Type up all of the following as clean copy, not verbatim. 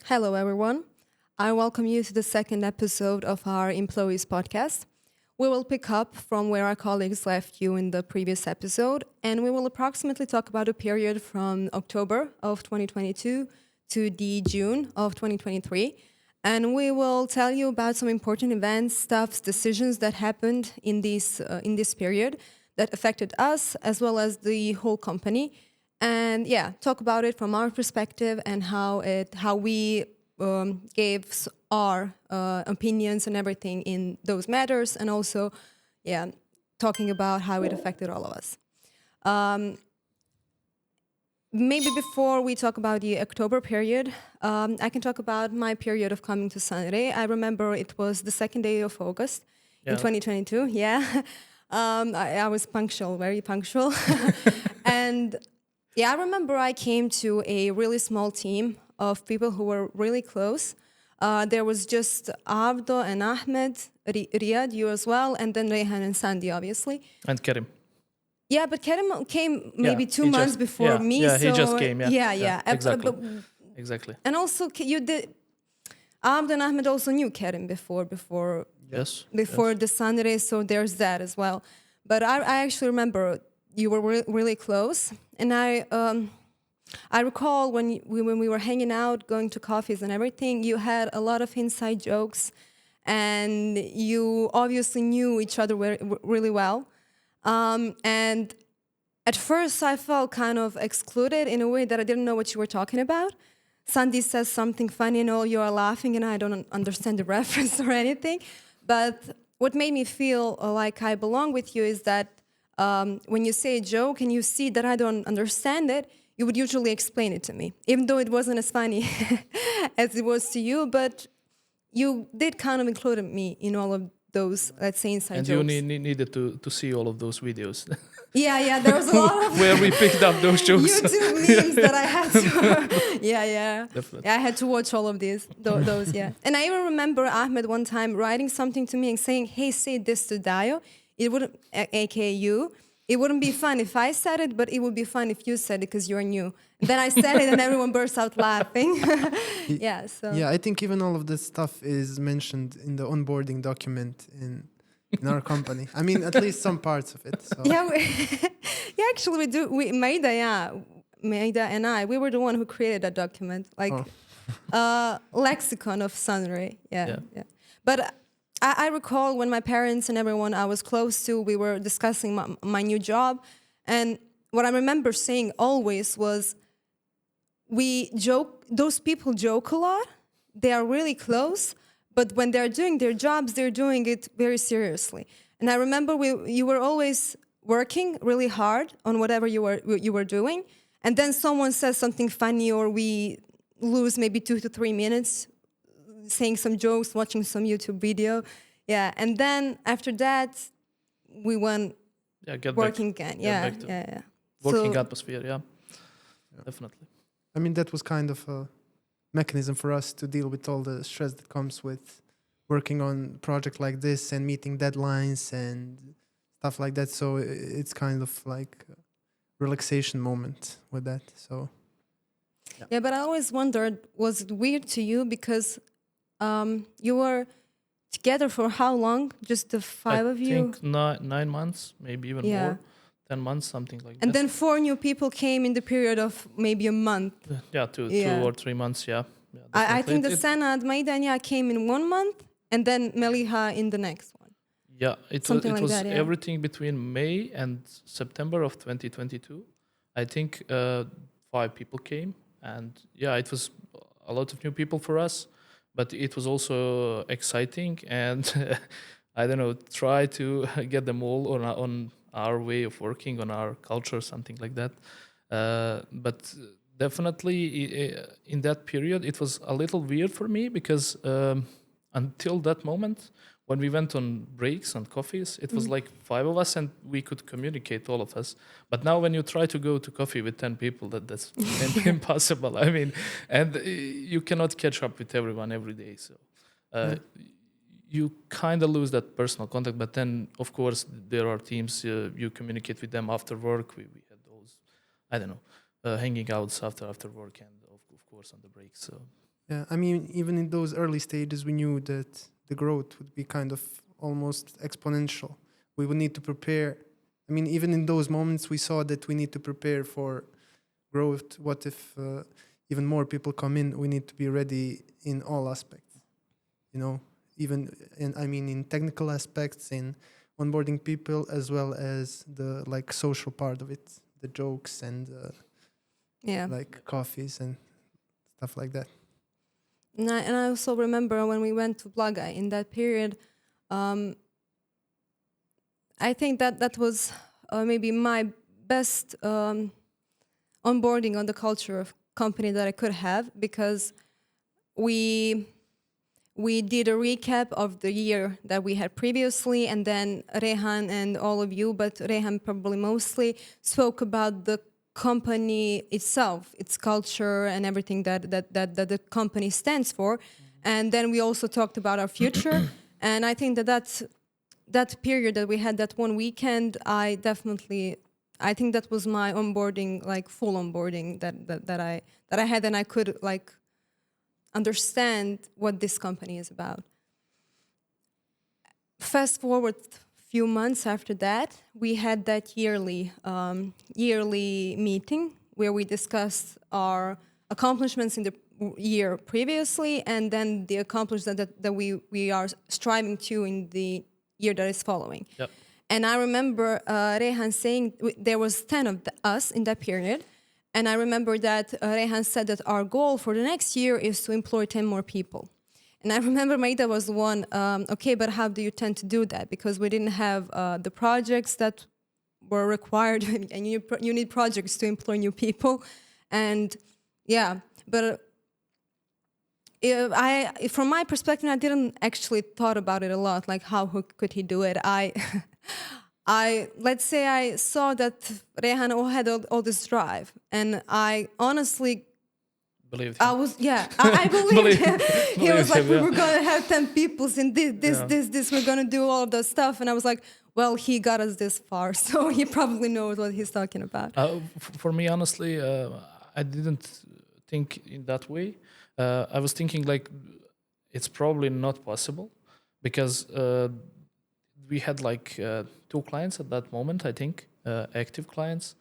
Hello, everyone. I welcome you to the second episode of our Employees podcast. We will pick up from where our colleagues left you in the previous episode, and we will approximately talk about a period from October of 2022 to the June of 2023. And we will tell you about some important events, stuffs, decisions that happened in this period that affected us as well as the whole company. And yeah, talk about it from our perspective and how we gave our opinions and everything in those matters, and also, yeah, talking about how it affected all of us. Maybe before we talk about the October period, I can talk about my period of coming to sunray. I remember it was the second day of August in Yeah. 2022. Yeah, I was punctual, very punctual, and yeah, I remember I came to a really small team of people who were really close. There was just Abdo and Ahmed, Riyad, you as well, and then Rehan and Sandy, obviously. And Kerim. Yeah, but Kerem came maybe Yeah, 2 he months just- before yeah, me. yeah, so he just came, yeah. yeah. Exactly. Exactly. And also you did. Abdo and Ahmed also knew Kerem before Yes. the Sunday, so there's that as well. But I actually remember you were really close, and I recall when we were hanging out, going to coffees and everything, you had a lot of inside jokes, and you obviously knew each other really well. And at first, I felt kind of excluded in a way that I didn't know what you were talking about. Sandy says something funny and all you are laughing, and I don't understand the reference or anything. But what made me feel like I belong with you is that when you say a joke and you see that I don't understand it, you would usually explain it to me, even though it wasn't as funny as it was to you. But you did kind of include me in all of those, let's say, inside And jokes. you needed to see all of those videos Yeah, there was a lot of where we picked up those jokes. YouTube memes that I had to. Yeah. Definitely. Yeah, I had to watch all of those. Yeah, and I even remember Ahmed one time writing something to me and saying, "Hey, say this to Dio." It wouldn't, aka you. It wouldn't be fun if I said it, but it would be fun if you said it because you're new. Then I said it, and everyone burst out laughing. Yeah. So. Yeah, I think even all of this stuff is mentioned in the onboarding document in our company. I mean, at least some parts of it. So. Yeah, yeah. Actually, we do. Maida and I, we were the one who created that document, like lexicon of sunray. Yeah. But I recall when my parents and everyone I was close to, we were discussing my new job, and what I remember saying always was, we joke. Those people joke a lot. They are really close, but when they're doing their jobs, they're doing it very seriously. And I remember you were always working really hard on whatever you were doing, and then someone says something funny, or we lose maybe 2 to 3 minutes saying some jokes, watching some YouTube video. Yeah, and then after that, we went Get working back, again. get back to Yeah. working So, atmosphere, yeah. Definitely. I mean, that was kind of a mechanism for us to deal with all the stress that comes with working on a project like this and meeting deadlines and stuff like that. So it's kind of like a relaxation moment with that. So yeah, but I always wondered, was it weird to you because you were together for how long? Just the five of you? I think 9 months, maybe even Yeah. more. 10 months, something like And that. then 4 new people came in the period of maybe a month. Yeah, Yeah. 2 or 3 months, yeah. I think the Definitely. Sana Maidania came in 1 month, and then Meliha in the next one. Yeah, it Something was like that, yeah. everything between May and September of 2022. I think 5 people came, and yeah, it was a lot of new people for us, but it was also exciting, and I don't know, try to get them all on our way of working, on our culture, something like that. But definitely in that period, it was a little weird for me because until that moment, when we went on breaks and coffees, it was like 5 of us and we could communicate, all of us. But now when you try to go to coffee with 10 people, that's impossible. I mean, and you cannot catch up with everyone every day. So you kind of lose that personal contact. But then, of course, there are teams, you communicate with them after work. We had those, I don't know, hanging outs after work and, of course, on the breaks. So Yeah, I mean, even in those early stages, we knew that the growth would be kind of almost exponential. We would need to prepare. I mean, even in those moments, we saw that we need to prepare for growth. What if even more people come in? We need to be ready in all aspects, you know, even in technical aspects, in onboarding people, as well as the like social part of it, the jokes and Yeah. like coffees and stuff like that. And I also remember when we went to Blaga in that period, I think that was maybe my best onboarding on the culture of company that I could have, because we did a recap of the year that we had previously, and then Rehan and all of you, but Rehan probably mostly, spoke about the company itself, its culture, and everything that the company stands for. And then we also talked about our future. And I think that period that we had, that one weekend, I think that was my onboarding, like full onboarding that I had, and I could like understand what this company is about. Fast forward few months after that, we had that yearly meeting where we discussed our accomplishments in the year previously, and then the accomplishments that we are striving to in the year that is following. Yep. And I remember Rehan saying there was 10 of us in that period. And I remember that Rehan said that our goal for the next year is to employ 10 more people. And I remember Maida was one, okay, but how do you tend to do that? Because we didn't have the projects that were required, and you need projects to employ new people. And yeah, but from my perspective, I didn't actually thought about it a lot, like how could he do it? Let's say I saw that Rehan had all this drive, and I honestly Believed him. I believed him. He was like, him, we were gonna have 10 people in this, we're gonna do all the stuff, and I was like, well, he got us this far, so he probably knows what he's talking about. For me, honestly, I didn't think in that way. I was thinking like it's probably not possible, because we had like 2 clients at that moment, I think, active clients.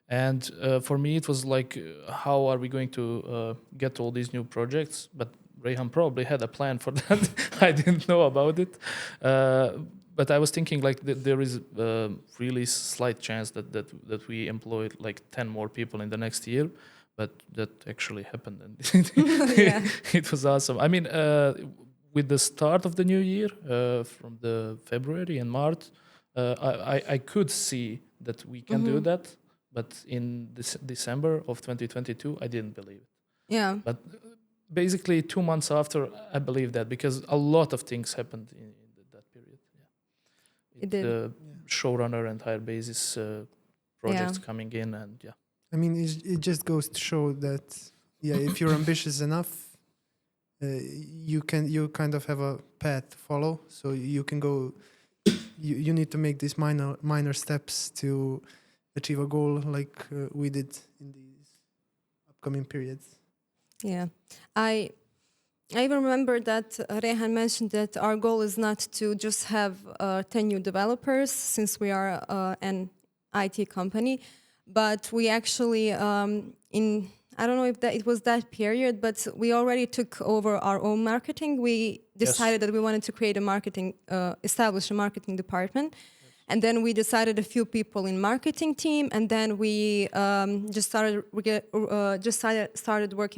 And for me, it was like, how are we going to get all these new projects? But Rehan probably had a plan for that. I didn't know about it. But I was thinking like there is a really slight chance that we employed like 10 more people in the next year. But that actually happened. And it was awesome. I mean, with the start of the new year, from the February and March, I could see that we can do that. But in December of 2022, I didn't believe it. Yeah. But basically 2 months after, I believe that, because a lot of things happened in that period. Yeah. It did. The showrunner and higher basis projects coming in, and yeah. I mean, it just goes to show that, if you're ambitious enough, you kind of have a path to follow. So you can go. You need to make these minor steps to achieve a goal, like we did in these upcoming periods. Yeah, I even remember that Rehan mentioned that our goal is not to just have 10 new developers, since we are an IT company, but we actually I don't know if it was that period, but we already took over our own marketing. We decided that we wanted to create establish a marketing department. And then we decided a few people in marketing team, and then we just started working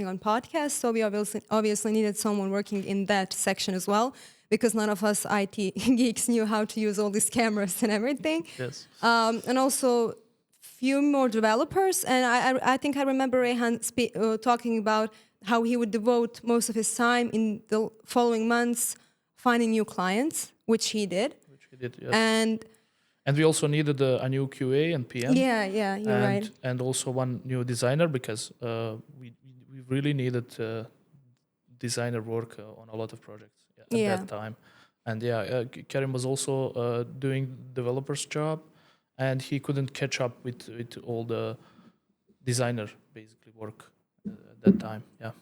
on podcasts. So we obviously needed someone working in that section as well, because none of us IT geeks knew how to use all these cameras and everything. Yes. And also few more developers. And I think I remember Rehan talking about how he would devote most of his time in the following months finding new clients, which he did. Yes. And we also needed a new QA and PM. Yeah, you're right. And also one new designer, because we really needed designer work on a lot of projects at that time. And Karim was also doing developer's job, and he couldn't catch up with all the designer basically work at that time. Yeah.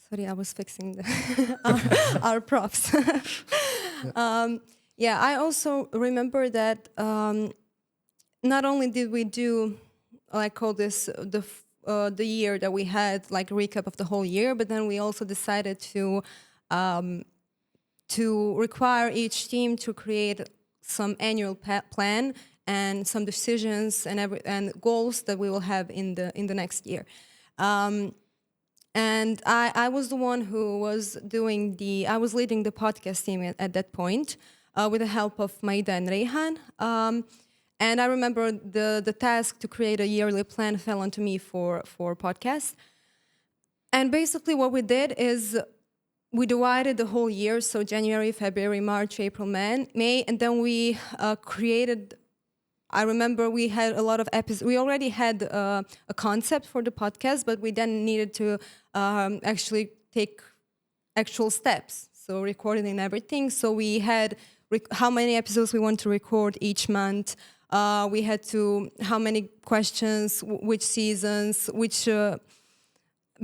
Sorry, I was fixing our props. I also remember that not only did we do, I call this the year that we had, like a recap of the whole year, but then we also decided to require each team to create some annual plan and some decisions and goals that we will have in the next year. And I was the one who was I was leading the podcast team at that point with the help of Maida and Rehan. And I remember the task to create a yearly plan fell onto me for podcasts. And basically what we did is we divided the whole year, so January, February, March, April, May, and then we created. I remember we had a lot of episodes. We already had a concept for the podcast, but we then needed to actually take actual steps, so recording and everything. So we had how many episodes we want to record each month. We had to how many questions, which seasons, which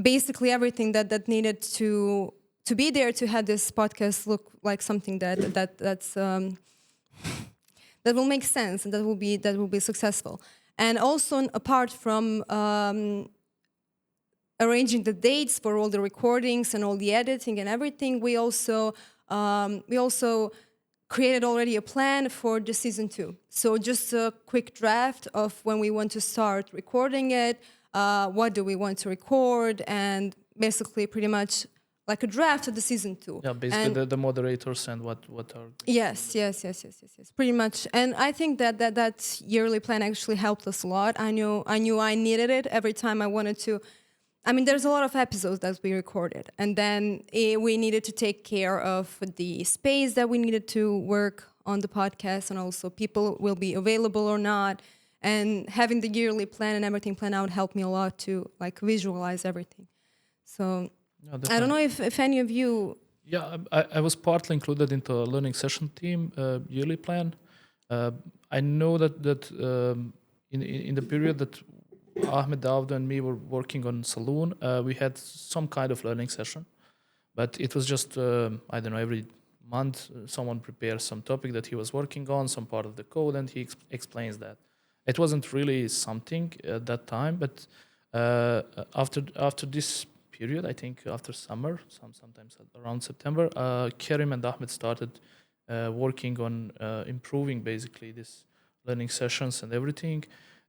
basically everything that needed to be there to have this podcast look like something that's that will make sense and that will be successful. And also, apart from arranging the dates for all the recordings and all the editing and everything, we also created already a plan for the season 2. So just a quick draft of when we want to start recording it, what do we want to record, and basically pretty much like a draft of the season 2. Yeah, basically the moderators and what are... Yes, pretty much. And I think that yearly plan actually helped us a lot. I knew I needed it every time I wanted to. I mean, there's a lot of episodes that we recorded, and then we needed to take care of the space that we needed to work on the podcast, and also people will be available or not. And having the yearly plan and everything planned out helped me a lot to like visualize everything. So I don't know if any of you... Yeah, I was partly included into a learning session team yearly plan. I know that in the period that Ahmed, Daoud, and me were working on Saloon, we had some kind of learning session, but it was just, I don't know, every month someone prepares some topic that he was working on, some part of the code, and he explains that. It wasn't really something at that time, but after this period, I think after summer, sometimes around September, Kerim and Ahmed started working on improving basically this learning sessions and everything.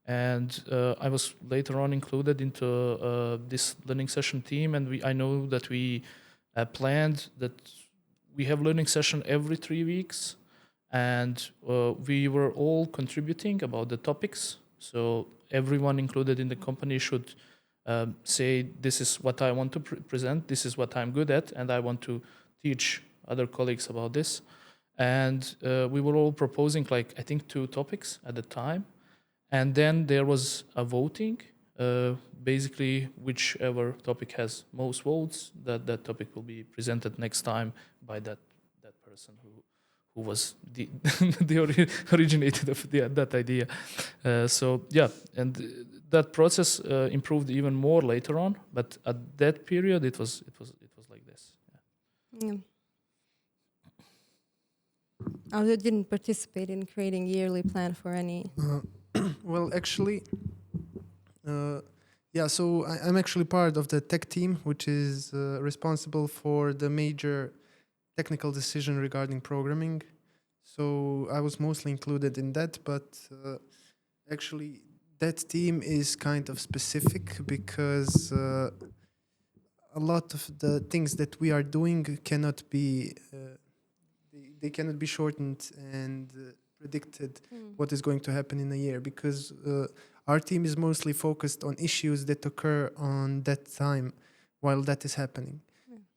And I was later on included into this learning session team, and I know that we planned that we have learning session every 3 weeks, and we were all contributing about the topics. So everyone included in the company should say, this is what I want to present, this is what I'm good at, and I want to teach other colleagues about this. And we were all proposing, like, I think 2 topics at the time. And then there was a voting, basically whichever topic has most votes, that topic will be presented next time by that person who was the originator of that idea. So yeah, and that process improved even more later on. But at that period, it was like this. Yeah. I didn't participate in creating a yearly plan for any. Well, actually, so I'm actually part of the tech team, which is responsible for the major technical decision regarding programming. So I was mostly included in that, but actually that team is kind of specific because a lot of the things that we are doing cannot be they cannot be shortened and predicted what is going to happen in a year, because our team is mostly focused on issues that occur on that time while that is happening.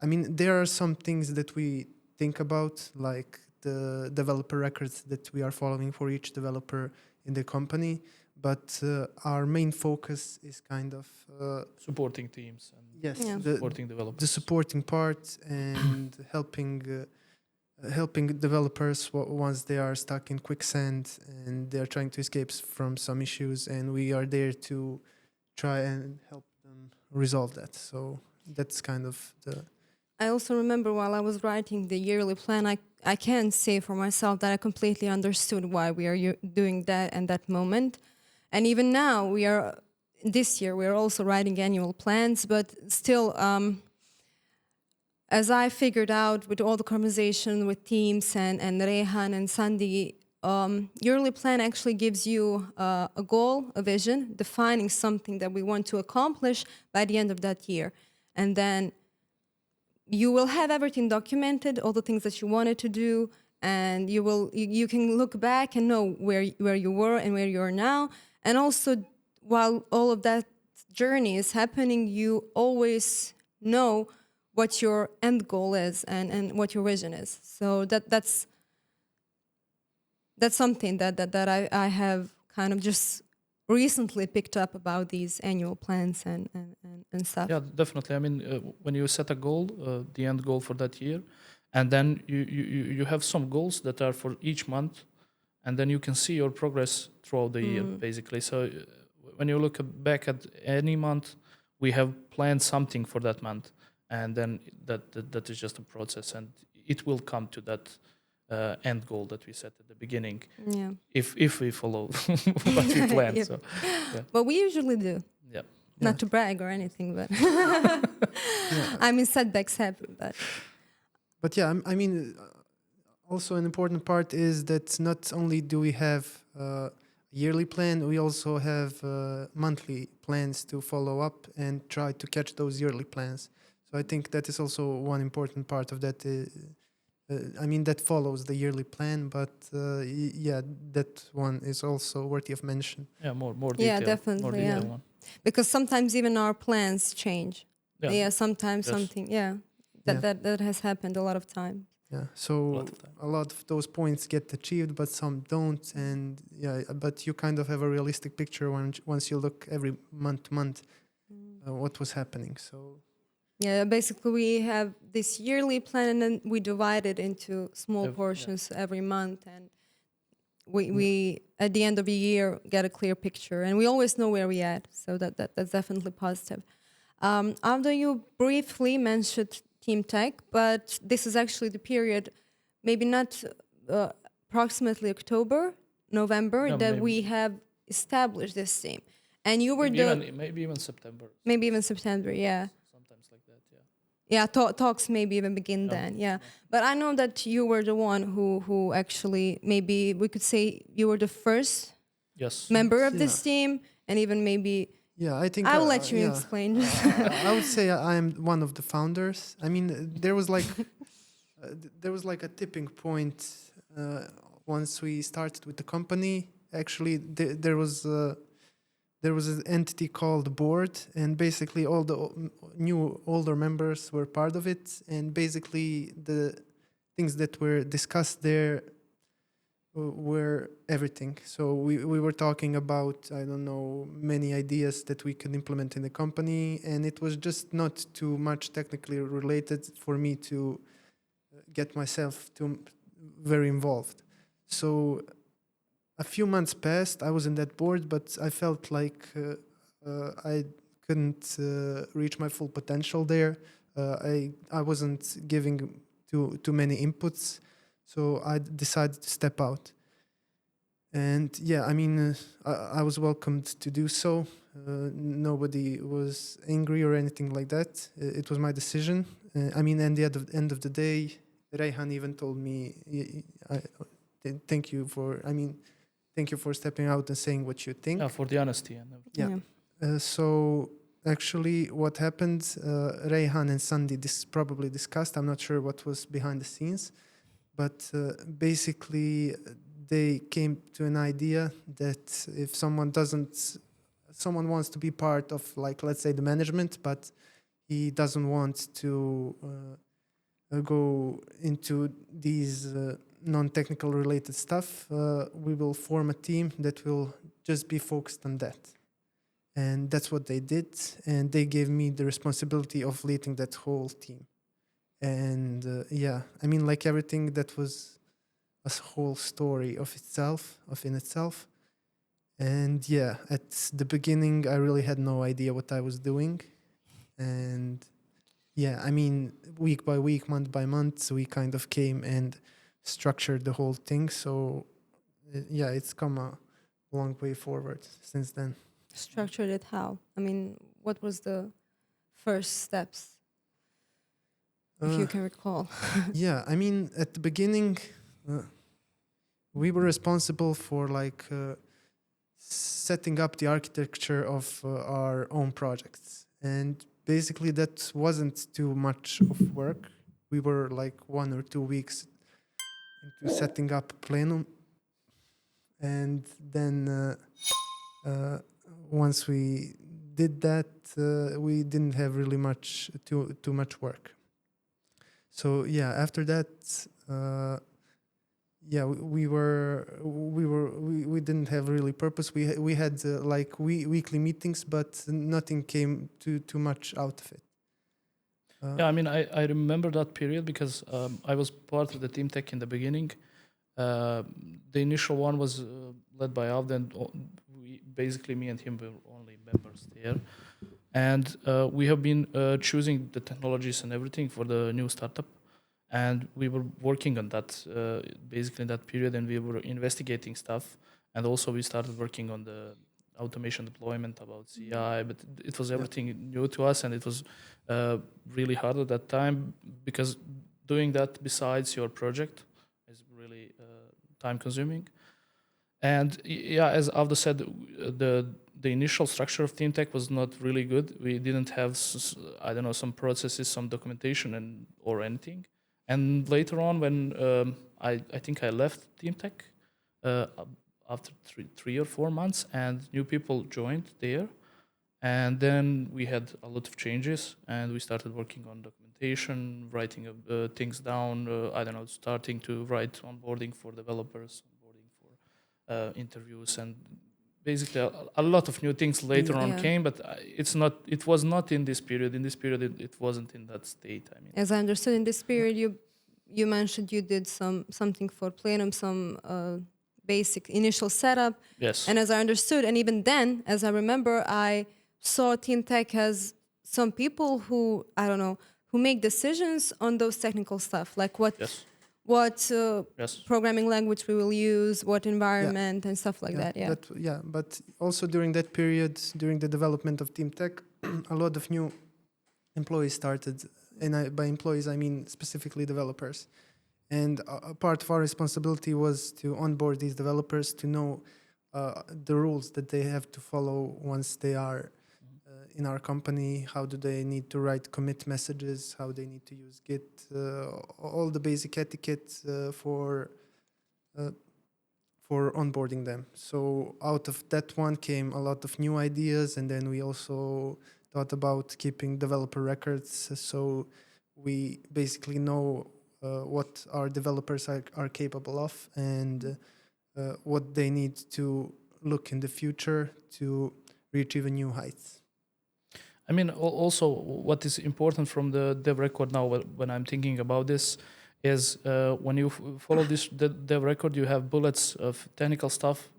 I mean, there are some things that we think about, like the developer records that we are following for each developer in the company, but our main focus is kind of supporting teams and supporting developers. The supporting part and helping developers once they are stuck in quicksand and they are trying to escape from some issues, and we are there to try and help them resolve that. So That's kind of the I also remember while I was writing the yearly plan, I can say for myself that I completely understood why we are doing that and that moment. And even now, this year, we are also writing annual plans, but still, as I figured out with all the conversation with teams and Rehan and Sandy, yearly plan actually gives you a goal, a vision, defining something that we want to accomplish by the end of that year. And then you will have everything documented, all the things that you wanted to do, and you can look back and know where you were and where you are now. And also, while all of that journey is happening, you always know what your end goal is and what your vision is. So that's something that I have kind of just recently picked up about these annual plans and stuff. Yeah, definitely. I mean, when you set a goal, the end goal for that year, and then you have some goals that are for each month, and then you can see your progress throughout the year, basically. So when you look back at any month, we have planned something for that month, and then that is just a process, and it will come to that end goal that we set at the beginning. Yeah. If we follow what we planned. Yep. So, yeah. But we usually do. Yeah. Not to brag or anything, but I mean, setbacks happen. But yeah, I mean, also an important part is that not only do we have a yearly plan, we also have monthly plans to follow up and try to catch those yearly plans. So I think that is also one important part of that. I mean, that follows the yearly plan, but yeah, that one is also worthy of mention. Yeah, more detail. Yeah, definitely. More detail one. Because sometimes even our plans change. Yeah, sometimes Yes. something. Yeah, that has happened a lot of times. Yeah, so a lot of those points get achieved, but some don't, and yeah, but you kind of have a realistic picture once you look every month to month what was happening. So yeah, basically we have this yearly plan, and then we divide it into small portions every month, and we at the end of the year get a clear picture, and we always know where we at. So that's definitely positive. Although you briefly mentioned Team Tech, but this is actually the period, maybe not approximately October, November, that we have established this team. And you were maybe even September. Maybe even September, yeah. Sometimes like that, yeah. Yeah, talks maybe even begin then, yeah. But I know that you were the one who actually, maybe we could say you were the first member of this team, and even maybe... Yeah, I think I will let you explain. I would say I am one of the founders. I mean, there was like a tipping point once we started with the company. Actually, there was an entity called board, and basically all the older members were part of it. And basically, the things that were discussed there were everything. So we were talking about, I don't know, many ideas that we could implement in the company, and it was just not too much technically related for me to get myself very involved. So a few months passed, I was in that board, but I felt like I couldn't reach my full potential there. I wasn't giving too many inputs. So I decided to step out. And yeah, I mean, I was welcomed to do so. Nobody was angry or anything like that. It was my decision. I mean, and at the end of the day, Rehan even told me, thank you for stepping out and saying what you think. Yeah, for the honesty. And everything. Yeah. So actually what happened, Rehan and Sandy probably discussed. I'm not sure what was behind the scenes. But basically, they came to an idea that if someone wants to be part of, like, let's say the management, but he doesn't want to go into these non-technical related stuff, we will form a team that will just be focused on that. And that's what they did. And they gave me the responsibility of leading that whole team. And yeah, I mean, like everything, that was a whole story in itself. And yeah, at the beginning, I really had no idea what I was doing. And Yeah, I mean, week by week, month by month, we kind of came and structured the whole thing. So, yeah, it's come a long way forward since then. Structured it how? I mean, what was the first steps, if you Uh, can recall? yeah, I mean, at the beginning, uh, we were responsible for like setting up the architecture of our own projects. And basically, that wasn't too much of work. We were like 1 or 2 weeks into setting up Plenum. And then once we did that, we didn't have really too much work. So yeah, after that, yeah, we didn't have really purpose. We had like weekly meetings, but nothing came too much out of it. Yeah, I mean, I remember that period because I was part of the team tech in the beginning. The initial one was led by Avd, and basically me and him were only members there. And we have been choosing the technologies and everything for the new startup. And we were working on that basically in that period, and we were investigating stuff. And also we started working on the automation deployment about CI, but it was everything new to us, and it was really hard at that time because doing that besides your project is really time consuming. And yeah, as Avda said, the initial structure of team tech was not really good. We didn't have I don't know, some processes, some documentation, and or anything. And later on, when I think I left team tech after 3 or 4 months, and new people joined there, and then we had a lot of changes, and we started working on documentation, writing things down. I don't know, starting to write onboarding for developers, onboarding for interviews, and basically a lot of new things later on Yeah. came. But it was not in this period. In this period, it wasn't in that state. I mean, As I understood, in this period, you mentioned you did something for Plenum, some basic initial setup. yes, And as I understood, and even then, as I remember, I saw Team Tech as some people who, I don't know, who make decisions on those technical stuff, like what yes, yes, programming language we will use, what environment, and stuff like that. Yeah. Yeah, but also during that period, during the development of Team Tech, a lot of new employees started, and by employees I mean specifically developers. And a part of our responsibility was to onboard these developers, to know the rules that they have to follow once they are in our company. How do they need to write commit messages? How they need to use Git? All the basic etiquette for onboarding them. So out of that one came a lot of new ideas, and then we also thought about keeping developer records. So we basically know what our developers are capable of, and what they need to look in the future to reach even new heights. I mean, also what is important from the dev record now, when I'm thinking about this, is when you follow this dev record, you have bullets of technical stuff,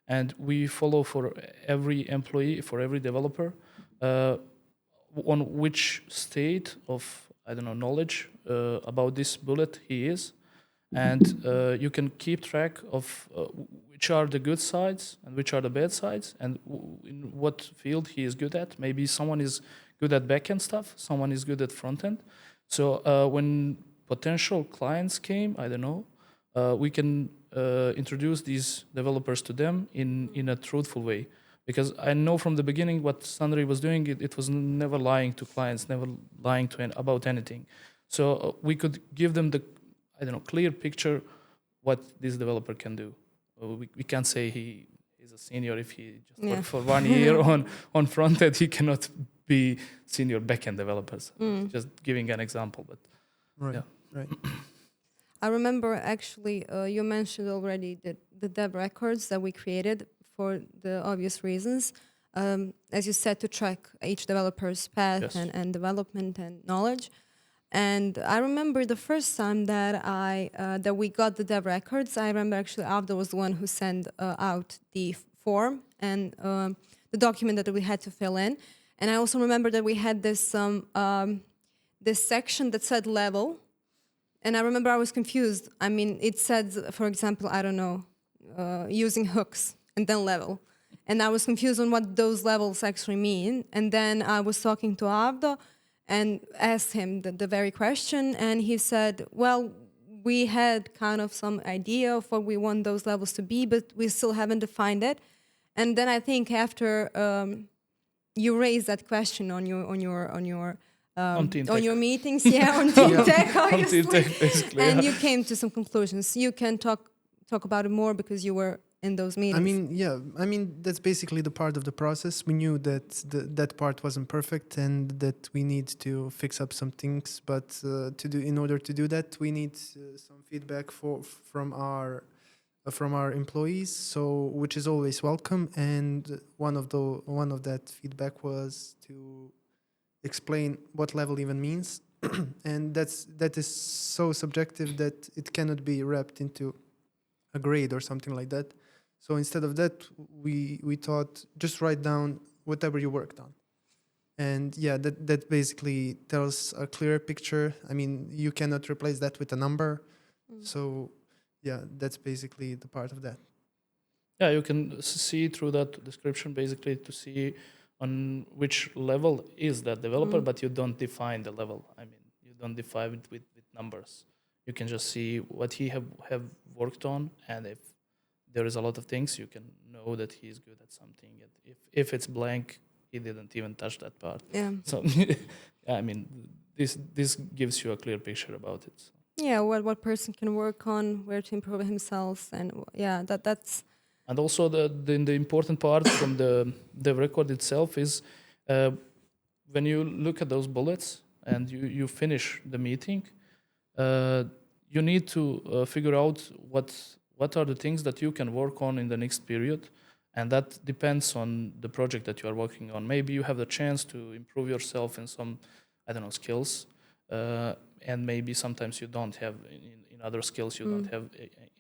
and we follow for every employee, for every developer, on which state of, I don't know, knowledge about this bullet he is, and you can keep track of which are the good sides and which are the bad sides, and in what field he is good at. Maybe someone is good at backend stuff, someone is good at front end. So when potential clients came, I don't know, we can introduce these developers to them in a truthful way. Because I know from the beginning what Sunray was doing, it was never lying to clients, never lying to about anything. So we could give them the, I don't know, clear picture what this developer can do. We can't say he is a senior if he just worked for 1 year on front end. He cannot be senior backend developers. Just giving an example, but Right. I remember actually you mentioned already the dev records that we created for the obvious reasons. As you said, to track each developer's path Yes. and development and knowledge. And I remember the first time that that we got the dev records. I remember actually Avda was the one who sent out the form and the document that we had to fill in. And I also remember that we had this this section that said level. And I remember I was confused. I mean, it said, for example, I don't know, using hooks and then level. And I was confused on what those levels actually mean. And then I was talking to Avdo and asked him the very question. And he said, well, we had kind of some idea of what we want those levels to be, but we still haven't defined it. And then I think after you raised that question on your Team on Tech. your meetings, on Team Tech, On Team obviously. Tech, basically. And Yeah. you came to some conclusions. You can talk about it more because you were in those meetings. I mean that's basically the part of the process. We knew that that part wasn't perfect and that we need to fix up some things. But in order to do that, we need some feedback from our employees. So which is always welcome. And one of that feedback was to explain what level even means, and that is so subjective that it cannot be wrapped into a grade or something like that. So instead of that, we thought just write down whatever you worked on. And that basically tells a clearer picture. I mean, you cannot replace that with a number. So that's basically the part of that. Yeah, you can see through that description basically to see on which level is that developer, but you don't define the level. I mean, you don't define it with numbers. You can just see what he have worked on, and if there is a lot of things, you can know that he is good at something. And if it's blank, he didn't even touch that part. Yeah. So, I mean, this gives you a clear picture about it. So. Yeah, what person can work on, where to improve himself, and that's. And also the important part from the record itself is when you look at those bullets and you finish the meeting, you need to figure out what are the things that you can work on in the next period, and that depends on the project that you are working on. Maybe you have the chance to improve yourself in some, I don't know, skills, and maybe sometimes you don't have in other skills you don't have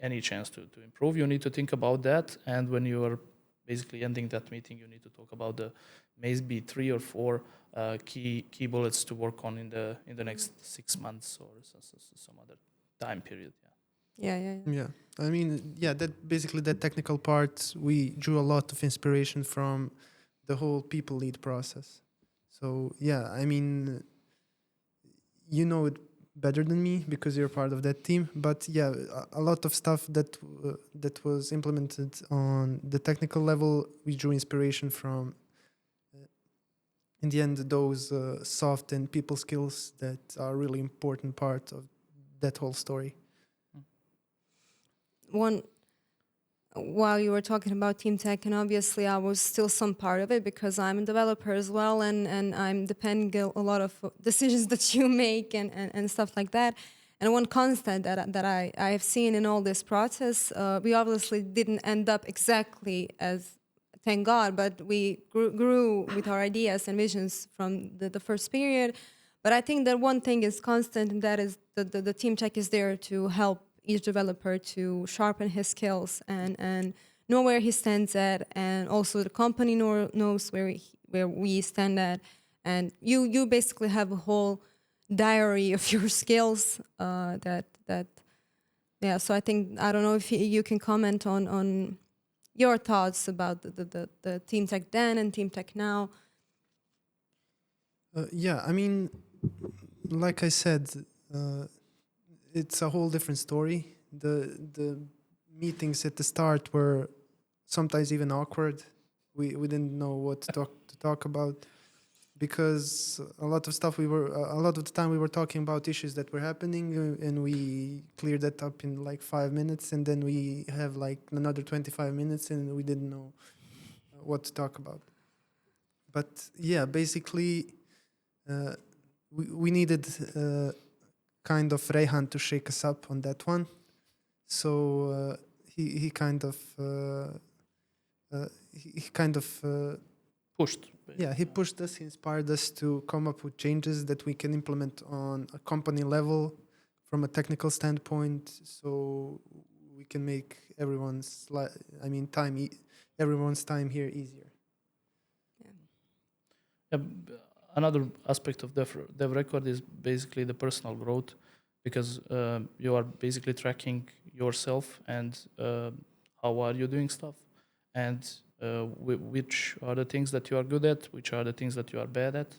any chance to improve. You need to think about that, and when you are basically ending that meeting, you need to talk about the maybe 3 or 4 key bullets to work on in the next 6 months or some other time period. Yeah. I mean, that technical part, we drew a lot of inspiration from the whole people lead process. So I mean, you know it better than me because you're part of that team. But a lot of stuff that was implemented on the technical level, we drew inspiration from. In the end, those soft and people skills that are really important part of that whole story. While you were talking about Team Tech, and obviously I was still some part of it because I'm a developer as well, and I'm depending a lot of decisions that you make and stuff like that. And one constant that I have seen in all this process, we obviously didn't end up exactly as, thank God, but we grew with our ideas and visions from the first period. But I think that one thing is constant, and that is the Team Tech is there to help each developer to sharpen his skills and know where he stands at, and also the company knows where we stand at, and you basically have a whole diary of your skills so I think, I don't know if you can comment on your thoughts about the Team Tech then and Team Tech now. I mean, like I said, it's a whole different story. The meetings at the start were sometimes even awkward. We didn't know what to talk about, because a lot of the time we were talking about issues that were happening, and we cleared that up in like 5 minutes, and then we have like another 25 minutes and we didn't know what to talk about. But basically we needed kind of Rehan to shake us up on that one. So he kind of Pushed. he pushed us. He inspired us to come up with changes that we can implement on a company level from a technical standpoint, so we can make everyone's time here easier. Yeah, another aspect of dev record is basically the personal growth, because you are basically tracking yourself and how are you doing stuff, and which are the things that you are good at, which are the things that you are bad at,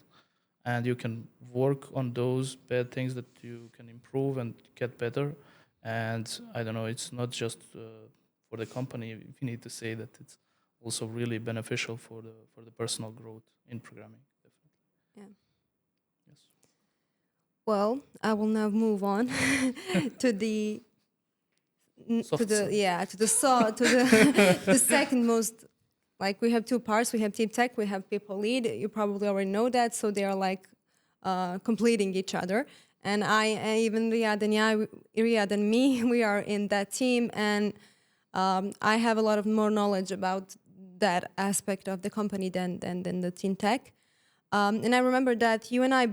and you can work on those bad things that you can improve and get better. And I don't know, it's not just for the company. We need to say that it's also really beneficial for the personal growth in programming. Definitely. Yeah. Yes. Well, I will now move on to the Soft side. to the the second most, like, we have two parts. We have team tech, we have people lead. You probably already know that, so they are like completing each other. And even Riyad and me, we are in that team, and I have a lot of more knowledge about that aspect of the company than the team tech. And I remember that you and I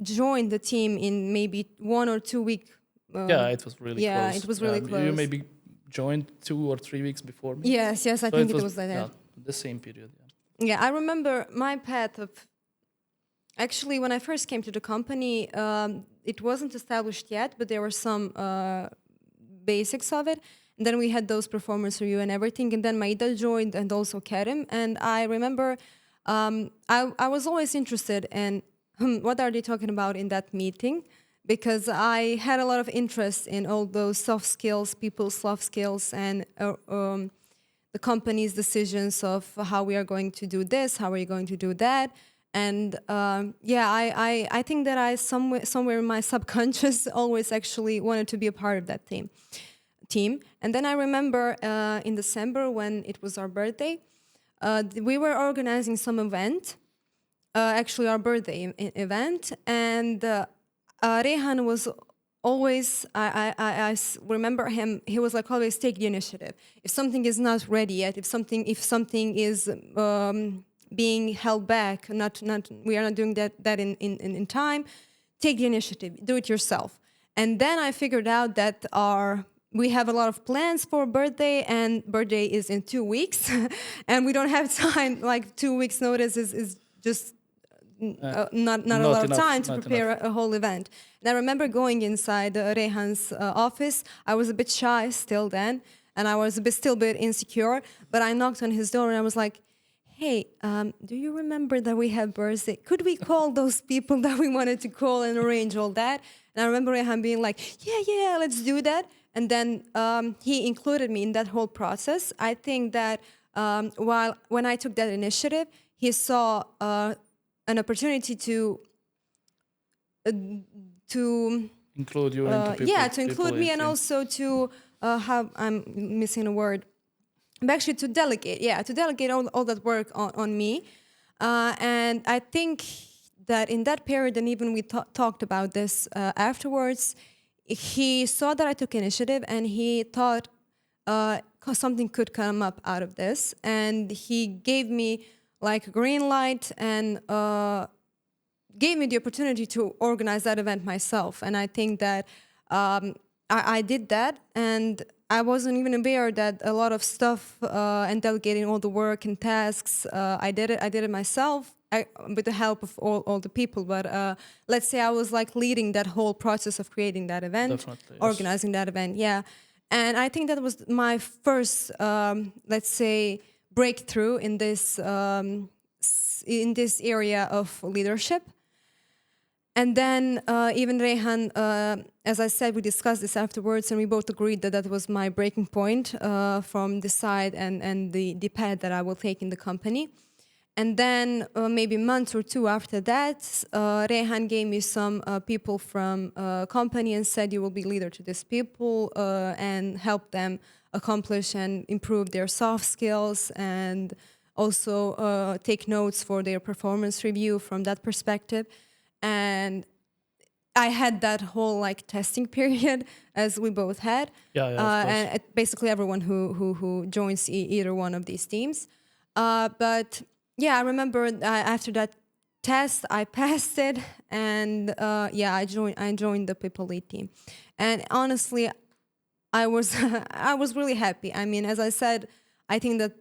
joined the team in maybe 1 or 2 week. Yeah, it was really Yeah, close. it was really You close. maybe joined 2 or 3 weeks before me. Yes, I So think it was like that. yeah, the same period. Yeah. Yeah, I remember my path of. Actually, when I first came to the company, it wasn't established yet, but there were some basics of it. And then we had those performance review and everything. And then Maida joined, and also Kerim. And I remember I was always interested in what are they talking about in that meeting, because I had a lot of interest in all those soft skills, people's soft skills, and the company's decisions of how we are going to do this, how are you going to do that. And I think that I somewhere in my subconscious always actually wanted to be a part of that team. And then I remember in December, when it was our birthday, we were organizing some event, actually our birthday event, and Rehan was always, I remember him, he was like, always take the initiative. If something is not ready yet, if something is being held back, we are not doing that in time, take the initiative, do it yourself. And then I figured out that we have a lot of plans for birthday, and birthday is in 2 weeks, and we don't have time. Like 2 weeks notice is just not a lot of time to prepare a whole event. And I remember going inside Rehan's office. I was a bit shy still then, and I was still a bit insecure, but I knocked on his door and I was like, hey, do you remember that we have birthday? Could we call those people that we wanted to call and arrange all that? And I remember Rehan being like, yeah, let's do that. And then he included me in that whole process. I think that when I took that initiative, he saw an opportunity to include you into people. To include me, and also to have, I'm missing a word, but actually to delegate all that work on me. And I think that in that period, and even we talked about this afterwards, he saw that I took initiative, and he thought something could come up out of this. And he gave me like a green light, and gave me the opportunity to organize that event myself. And I think that I did that, and I wasn't even aware that a lot of stuff and delegating all the work and tasks, I did it myself with the help of all the people. But let's say I was like leading that whole process of creating that event, Definitely, yes. organizing that event, yeah. And I think that was my first, let's say, breakthrough in this area of leadership. And then even Rehan, as I said, we discussed this afterwards, and we both agreed that that was my breaking point from the side and the path that I will take in the company. And then maybe a month or two after that, Rehan gave me some people from company and said, you will be leader to these people and help them accomplish and improve their soft skills, and also take notes for their performance review from that perspective. And I had that whole like testing period, as we both had. And basically everyone who joins either one of these teams. But yeah, I remember after that test, I passed it, and I joined the people lead team. And honestly, I was I was really happy. I mean, as I said, I think that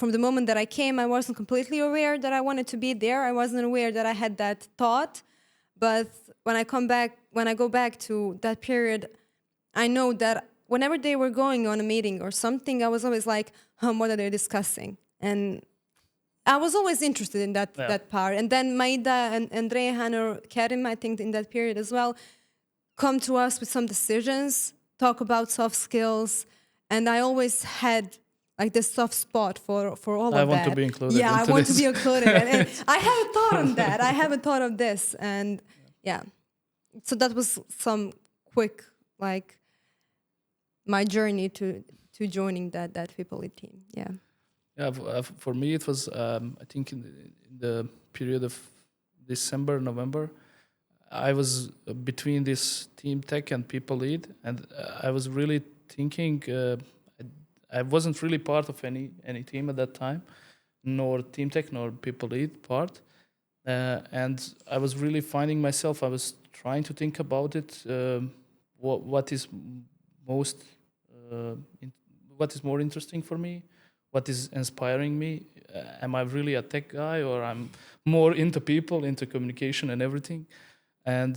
from the moment that I came, I wasn't completely aware that I wanted to be there. I wasn't aware that I had that thought. But when I go back to that period, I know that whenever they were going on a meeting or something, I was always like, what are they discussing? And I was always interested in that part. And then Maida and Rehan or Karim, I think in that period as well, come to us with some decisions, talk about soft skills. And I always had like this soft spot for all of that. I want to be included. Yeah, I want to be included. And I haven't thought on that. I haven't thought of this. And yeah, so that was some quick, like, my journey to joining that people lead team. Yeah. Yeah, for me it was I think in the period of December, November, I was between this team tech and people lead, and I was really thinking I wasn't really part of any team at that time, nor team tech nor people lead part, and I was really finding myself. I was trying to think about it. What is most what is more interesting for me? What is inspiring me? Am I really a tech guy, or I'm more into people, into communication and everything? And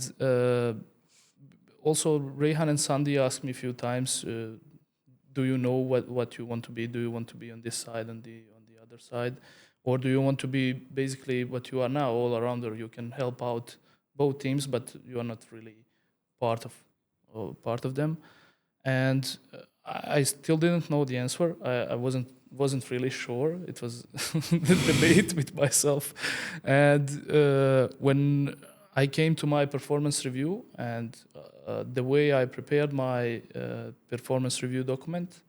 also Rehan and Sandy asked me a few times, do you know what you want to be? Do you want to be on this side and on the other side? Or do you want to be basically what you are now, all around, or you can help out both teams, but you are not really part of them? And I still didn't know the answer. I wasn't really sure. It was the debate with myself. And when I came to my performance review, and the way I prepared my performance review document,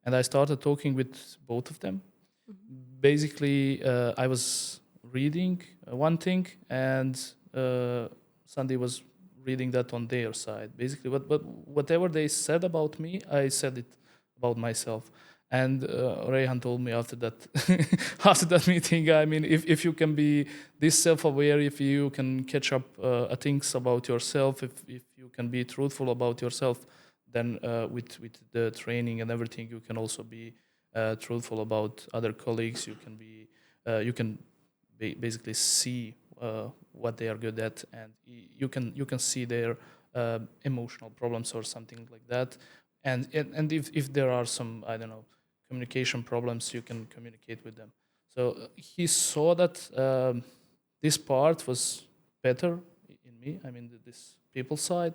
and I started talking with both of them. Mm-hmm. Basically, I was reading one thing, and Sandy was reading that on their side. Basically, but whatever they said about me, I said it about myself. And Rehan told me after that meeting, I mean, if you can be this self-aware, if you can catch up things about yourself, if you can be truthful about yourself, then with the training and everything, you can also be truthful about other colleagues. You can basically see what they are good at, and you can see their emotional problems or something like that. And if there are some, I don't know, communication problems, you can communicate with them. So he saw that this part was better in me. I mean, this people side,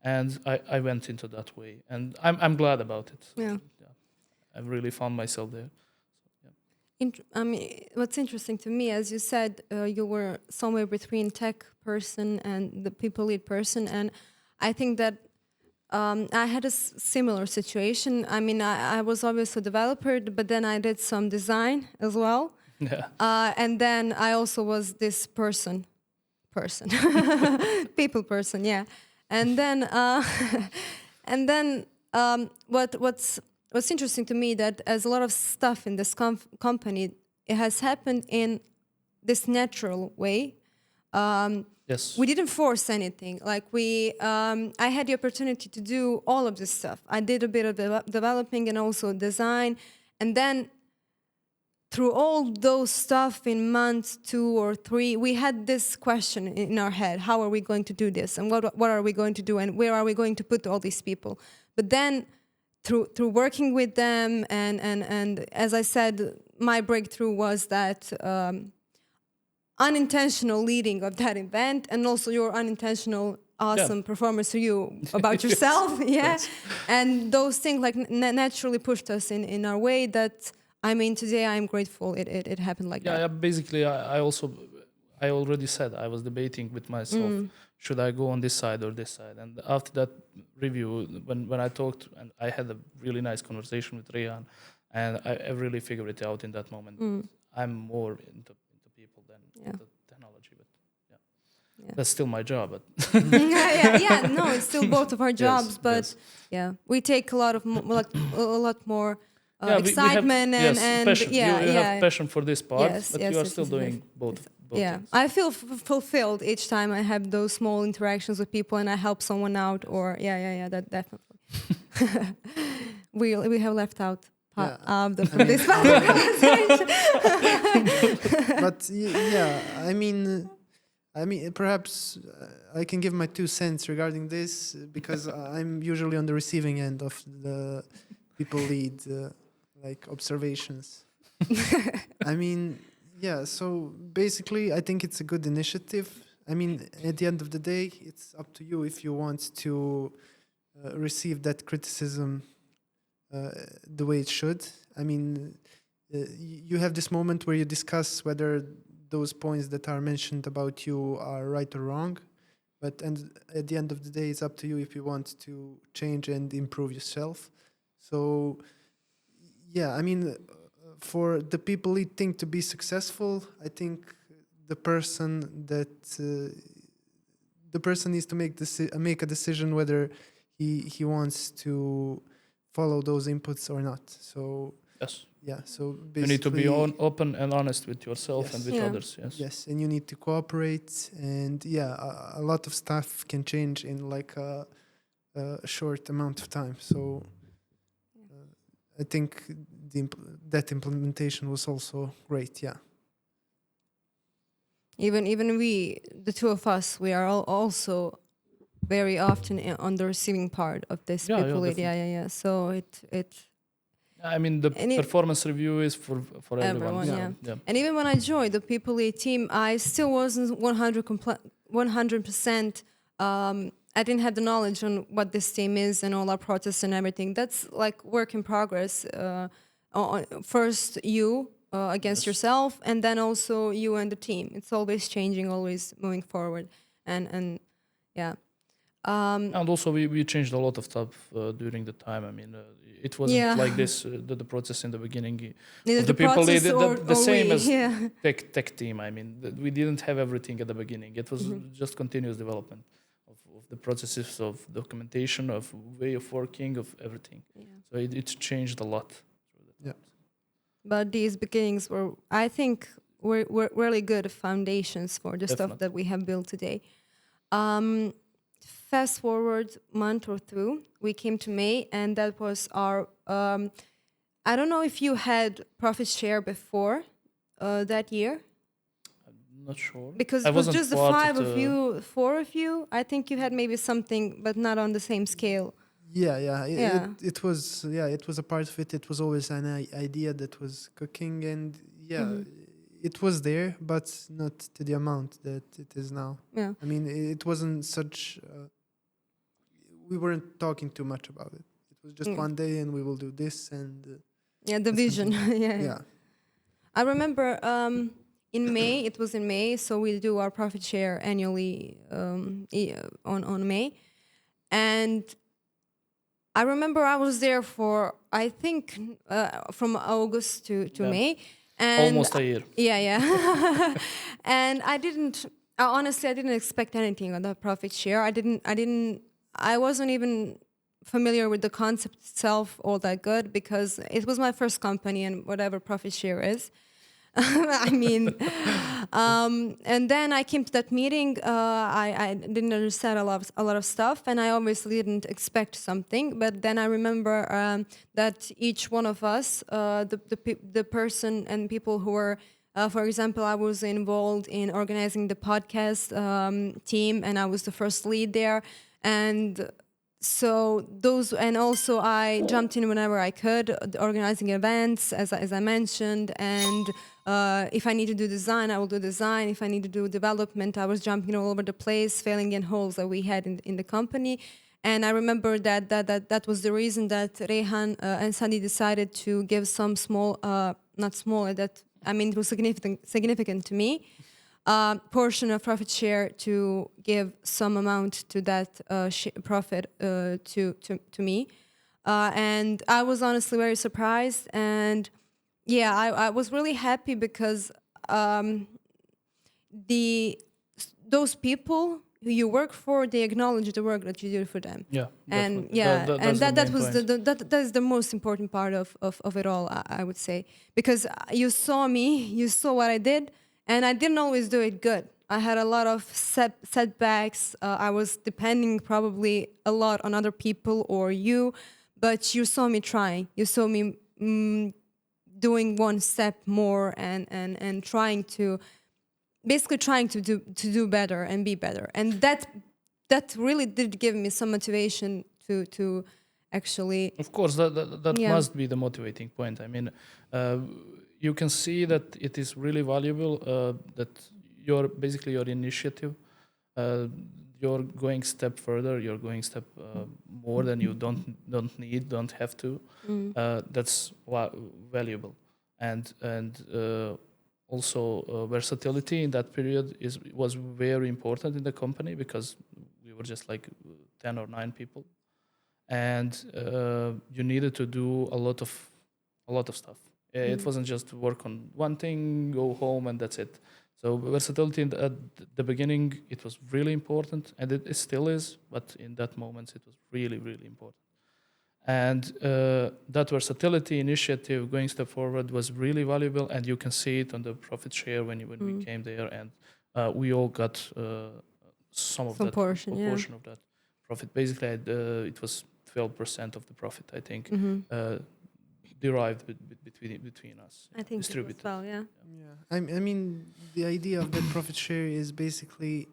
and I went into that way, and I'm glad about it. Yeah. I've really found myself there. I mean, what's interesting to me, as you said, you were somewhere between tech person and the people lead person, and I think that I had a similar situation. I mean, I was obviously a developer, but then I did some design as well. Yeah. And then I also was this person, people person, yeah. And then, what's interesting to me that as a lot of stuff in this company, it has happened in this natural way. Yes. We didn't force anything. Like I had the opportunity to do all of this stuff. I did a bit of developing and also design. And then through all those stuff in month 2 or 3, we had this question in our head: how are we going to do this? And what are we going to do? And where are we going to put all these people? But then through working with them and as I said, my breakthrough was that unintentional leading of that event, and also your unintentional awesome performance to you about yourself. Yeah. And those things like naturally pushed us in our way that, I mean, today I'm grateful it happened like that. Yeah, basically I already said I was debating with myself, should I go on this side or this side? And after that review, when I talked, and I had a really nice conversation with Rehan, and I really figured it out in that moment. I'm more into people than into technology, but that's still my job. But No, it's still both of our jobs, yes, but we take a lot more excitement and passion. Yeah, you have passion for this part, but you are still doing both. Yeah, things. I feel fulfilled each time I have those small interactions with people and I help someone out, or that definitely. we have left out Yeah. for I mean, this part of the conversation. but I mean, perhaps I can give my 2 cents regarding this because I'm usually on the receiving end of the people lead like observations. I mean, yeah. So basically, I think it's a good initiative. I mean, at the end of the day, it's up to you if you want to receive that criticism the way it should. I mean, you have this moment where you discuss whether those points that are mentioned about you are right or wrong. But at the end of the day, it's up to you if you want to change and improve yourself. So, yeah, I mean, for the people lead thing to be successful, I think the person needs to make a decision whether he wants to follow those inputs or not. So Yes. yeah, so basically You need to be open and honest with yourself Yes. and with Yeah. others. Yes. yes, and you need to cooperate, and yeah, a lot of stuff can change in like a short amount of time. So I think that implementation was also great. Yeah. Even we, the two of us, we are also very often on the receiving part of this Yeah, people lead. definitely. Yeah. So it I mean, the And it- performance review is for everyone. everyone, so, yeah. And even when I joined the people lead team, I still wasn't 100%. I didn't have the knowledge on what this team is and all our process and everything. That's like work in progress. First you against Yes. yourself, and then also you and the team. It's always changing, always moving forward, and yeah. And also, we changed a lot of stuff during the time. I mean, it wasn't Yeah. like this. The process in the beginning, Neither of the the people, process the same we, as yeah. tech team. I mean, we didn't have everything at the beginning. It was Mm-hmm. just continuous development of the processes, of documentation, of way of working, of everything. Yeah. So it changed a lot. Yeah. But these beginnings were, I think, were really good foundations for the stuff Definitely. that we have built today. Fast forward month or two, we came to May, and that was our. I don't know if you had profit share before that year, I'm not sure because I it was wasn't just the part five of you, four of you. I think you had maybe something, but not on the same scale. Yeah. Yeah. It was a part of it. It was always an idea that was cooking, and it was there, but not to the amount that it is now. Yeah. I mean, it wasn't such. We weren't talking too much about it. It was just one day, and we will do this, and Yeah, the let's vision. continue. yeah. I remember in May, it was in May, so we do our profit share annually on May. And I remember I was there for, I think, from August to Yeah. May. And almost a year. Yeah. And honestly, I didn't expect anything on the profit share. I wasn't even familiar with the concept itself all that good, because it was my first company, and whatever profit share is. I mean, and then I came to that meeting. I didn't understand a lot of stuff, and I obviously didn't expect something. But then I remember that each one of us, the person and people who were, for example, I was involved in organizing the podcast team, and I was the first lead there, and. So and also I jumped in whenever I could, organizing events, as I mentioned, and if I need to do design, I will do design. If I need to do development, I was jumping all over the place, filling in holes that we had in the company. And I remember that was the reason that Rehan and Sadi decided to give some small, not small, it was significant to me. Portion of profit share to give some amount to that profit to me, and I was honestly very surprised, and yeah, I was really happy because those people who you work for, they acknowledge the work that you do for them. Yeah, And definitely. yeah, That's and that the was main point. that is the most important part of it all, I would say, because you saw me, you saw what I did, and I didn't always do it good. I had a lot of setbacks. I was depending probably a lot on other people or you, but you saw me trying. You saw me doing one step more and trying to do better and be better. And that really did give me some motivation to actually. Of course, that Yeah. must be the motivating point. I mean, you can see that it is really valuable that your initiative, you're going step further, you're going step more than you don't have to. That's valuable, and also versatility in that period was very important in the company because we were just like 10 or 9 people, and you needed to do a lot of stuff. It wasn't just work on one thing, go home, and that's it. So versatility at the beginning, it was really important, and it still is. But in that moment, it was really, really important. And that versatility initiative, going step forward, was really valuable, and you can see it on the profit share when we came there, and we all got some portion of that profit. Basically, it was 12% of the profit, I think, derived between us. I think distributed. It was well, yeah. Yeah, I mean, the idea of that profit share is basically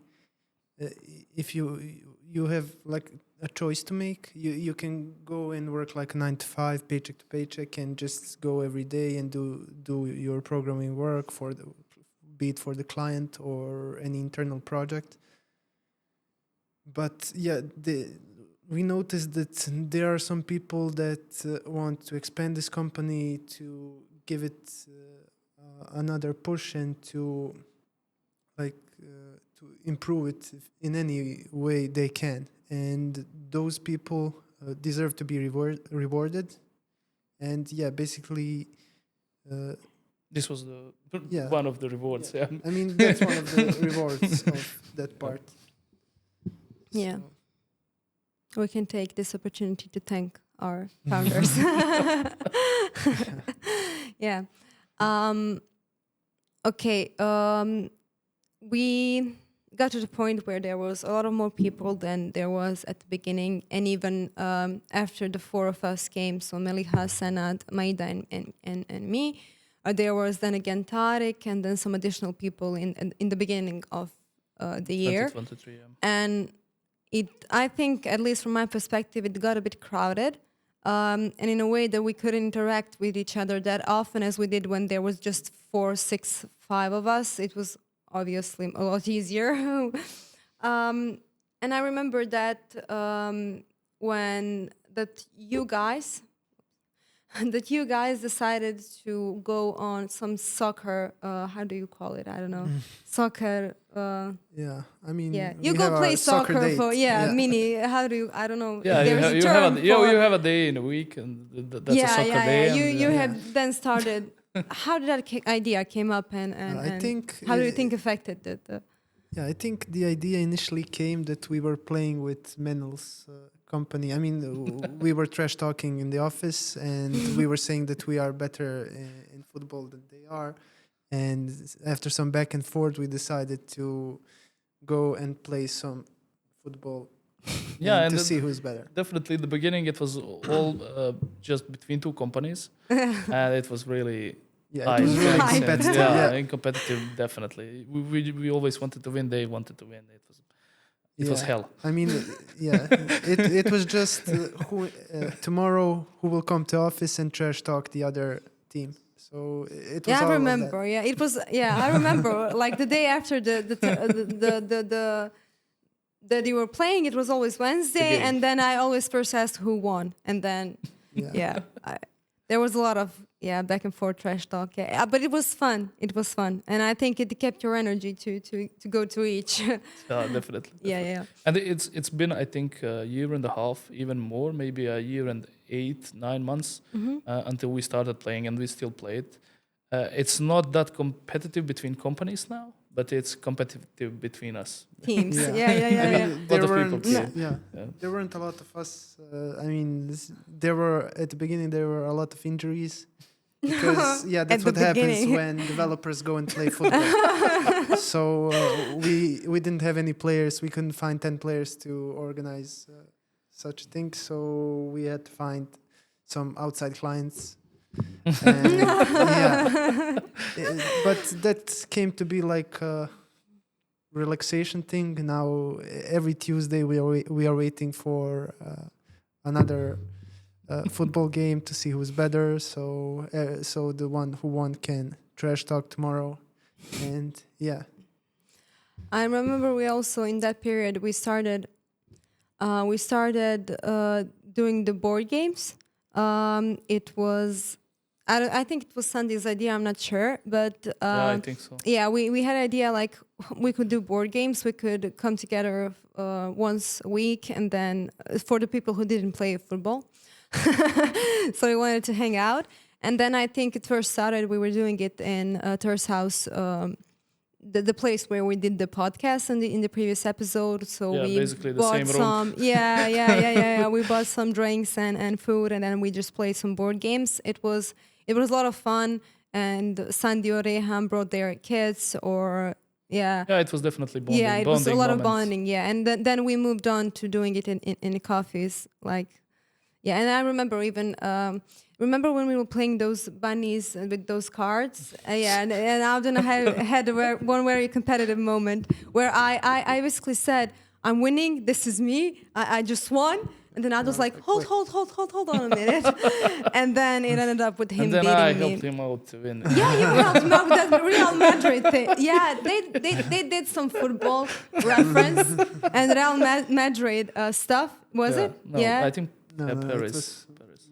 if you have like a choice to make, you can go and work like 9 to 5, paycheck to paycheck, and just go every day and do your programming work be it for the client or any internal project. But yeah, we noticed that there are some people that want to expand this company, to give it another push, and to to improve it in any way they can. And those people deserve to be rewarded. And yeah, basically, this was yeah, one of the rewards. Yeah. I mean, that's one of the rewards of that part. Yeah. So, We can take this opportunity to thank our founders. Yeah. Okay. We got to the point where there was a lot of more people than there was at the beginning, and even after the 4 of us came, so Meliha, Senad, Maida, and me, there was then again Tarek, and then some additional people in the beginning of the year. 2023, yeah. And I think, at least from my perspective, it got a bit crowded, and in a way that we couldn't interact with each other that often as we did when there was just 4, 6, 5 of us. It was obviously a lot easier. And I remember that that you guys decided to go on some soccer, how do you call it? I don't know. Soccer. yeah, I mean, Yeah, we you go have play a soccer soccer date. for mini. How do you? I don't know. Yeah, There's you a term for. you have a day in a week, and that's a soccer day. You and, had then started. How did that idea came up, and I think how do you think affected it? Yeah, I think the idea initially came that we were playing with Menel's company. I mean, we were trash talking in the office, and we were saying that we are better in football than they are. And after some back and forth, we decided to go and play some football. Yeah, and to see who's better. Definitely, in the beginning, it was all just between 2 companies, and it was really. Yeah, it was really High. competitive. Yeah, competitive, definitely. We always wanted to win. They wanted to win. It was hell. I mean, yeah, it was just tomorrow who will come to office and trash talk the other team. So it was. Yeah, all I of remember. that. Yeah, it was. Yeah, I remember. Like the day after the that you were playing, it was always Wednesday, game. and then I always first asked who won, and then there was a lot of back and forth trash talk. Yeah, but it was fun. It was fun, and I think it kept your energy to go to each. Definitely. Yeah. And it's been, I think, a year and a half, even more, maybe a year and 8, 9 months until we started playing, and we still play it. It's not that competitive between companies now, but it's competitive between us. Teams. Yeah. Yeah. I mean, Lot of people came. there weren't a lot of us. I mean, there were at the beginning there were a lot of injuries because that's what happens when developers go and play football. So we didn't have any players. We couldn't find 10 players to organize such a thing. So we had to find some outside clients And, yeah. But that came to be like a relaxation thing. Now every Tuesday we are waiting for another football game to see who's better. So the one who won can trash talk tomorrow, and yeah. I remember we also in that period we started doing the board games. It was I think it was Sandy's idea. I'm not sure, but Yeah, I think so. yeah, we had an idea like we could do board games. We could come together once a week, and then for the people who didn't play football, so we wanted to hang out. And then I think it first started. We were doing it in Thur's house. The place where we did the podcast in the previous episode. So Yeah, we basically the bought same room. some yeah. We bought some drinks and food, and then we just played some board games. It was a lot of fun, and Sandy or Rehan brought their kids or yeah. Yeah, it was definitely bonding. Yeah, it was a lot of moments. bonding, yeah. And then we moved on to doing it in the coffees, like, yeah. And I remember even, remember when we were playing those bunnies with those cards? Yeah, and Alden had one very competitive moment where I basically said, I'm winning, this is me, I just won. And then I was like, hold on a minute. And then it ended up with him And then beating I me. helped him out to win. Yeah, you helped me out with that Real Madrid thing. Yeah, they did some football reference and Real Madrid stuff, was Yeah, it? No, Yeah. I think No, it Paris. was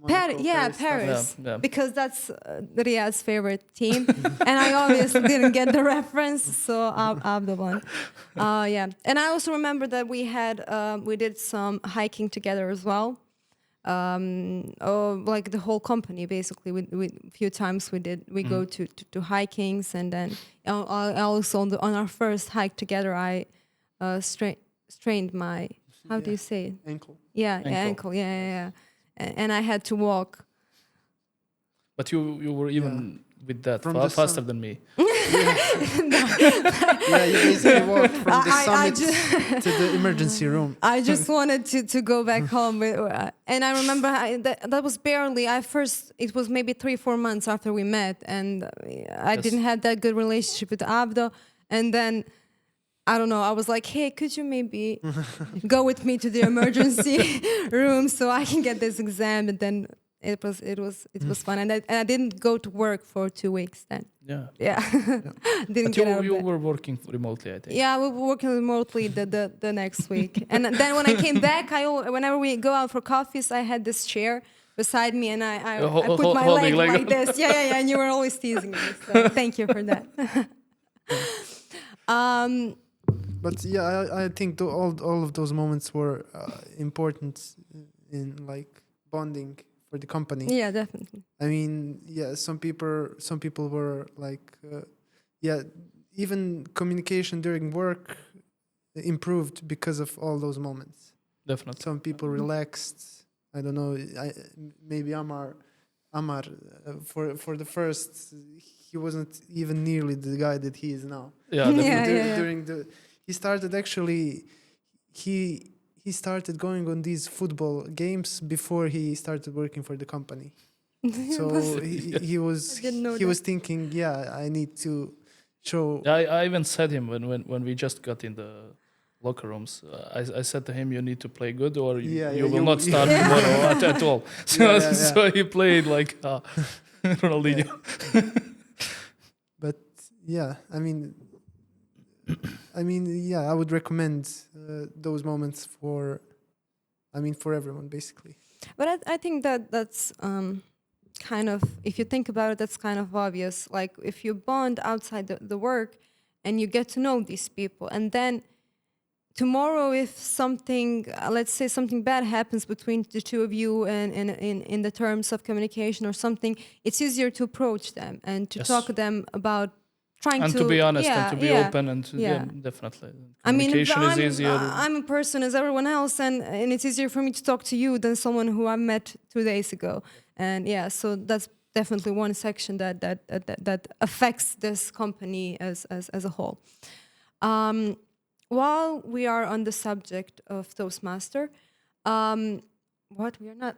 Paris, yeah, stuff. Paris. Yeah, yeah. Because that's Riyad's favorite team. And I obviously didn't get the reference, so I'm the one. Yeah. And I also remember that we did some hiking together as well. Like the whole company, basically. We a few times we go to hikings, and then also on our first hike together, I strained my, how do you say it? Ankle. Yeah, ankle. Yeah. And I had to walk. But you were even with that From the faster sun. than me. Yeah, you basically walked from the I summit just- to the emergency room. I just wanted to go back home. And I remember that was barely, it was maybe 3-4 months after we met. And I Yes. didn't have that good relationship with Abdo. And then, I don't know, I was like, hey, could you maybe go with me to the emergency room so I can get this exam? And then it was fun. And I didn't go to work for 2 weeks then. Yeah. Yeah. Didn't But get out of you bed. were working remotely, I think. Yeah, we were working remotely the next week. And then when I came back, whenever we go out for coffees, I had this chair beside me, and I put my leg Holding like this. Yeah. And you were always teasing me. So thank you for that. But yeah, I think all of those moments were important in like bonding for the company. Yeah, definitely. I mean, yeah, some people were like, yeah, even communication during work improved because of all those moments. Definitely. Some people relaxed. I don't know. Maybe Amar, for the first, he wasn't even nearly the guy that he is now. Yeah, definitely. Yeah. During he started actually, he started going on these football games before he started working for the company. So he was I didn't know he that. was thinking, yeah, I need to show. I even said him when we just got in the locker rooms. I said to him, "You need to play good, or you will not start tomorrow at all." So Yeah. so he played like Ronaldinho. But yeah, I mean, yeah, I would recommend those moments for everyone, basically. But I think that's kind of, if you think about it, that's kind of obvious. Like if you bond outside the work and you get to know these people, and then tomorrow if something, let's say something bad happens between the two of you and in the terms of communication or something, it's easier to approach them and to Yes. talk to them about trying And to be honest and to be yeah. open and to, Yeah. definitely. I mean, Communication is easier. I'm a person as everyone else, and it's easier for me to talk to you than someone who I met 2 days ago. And yeah, so that's definitely one section that affects this company as a whole. While we are on the subject of Toastmaster, what we are not.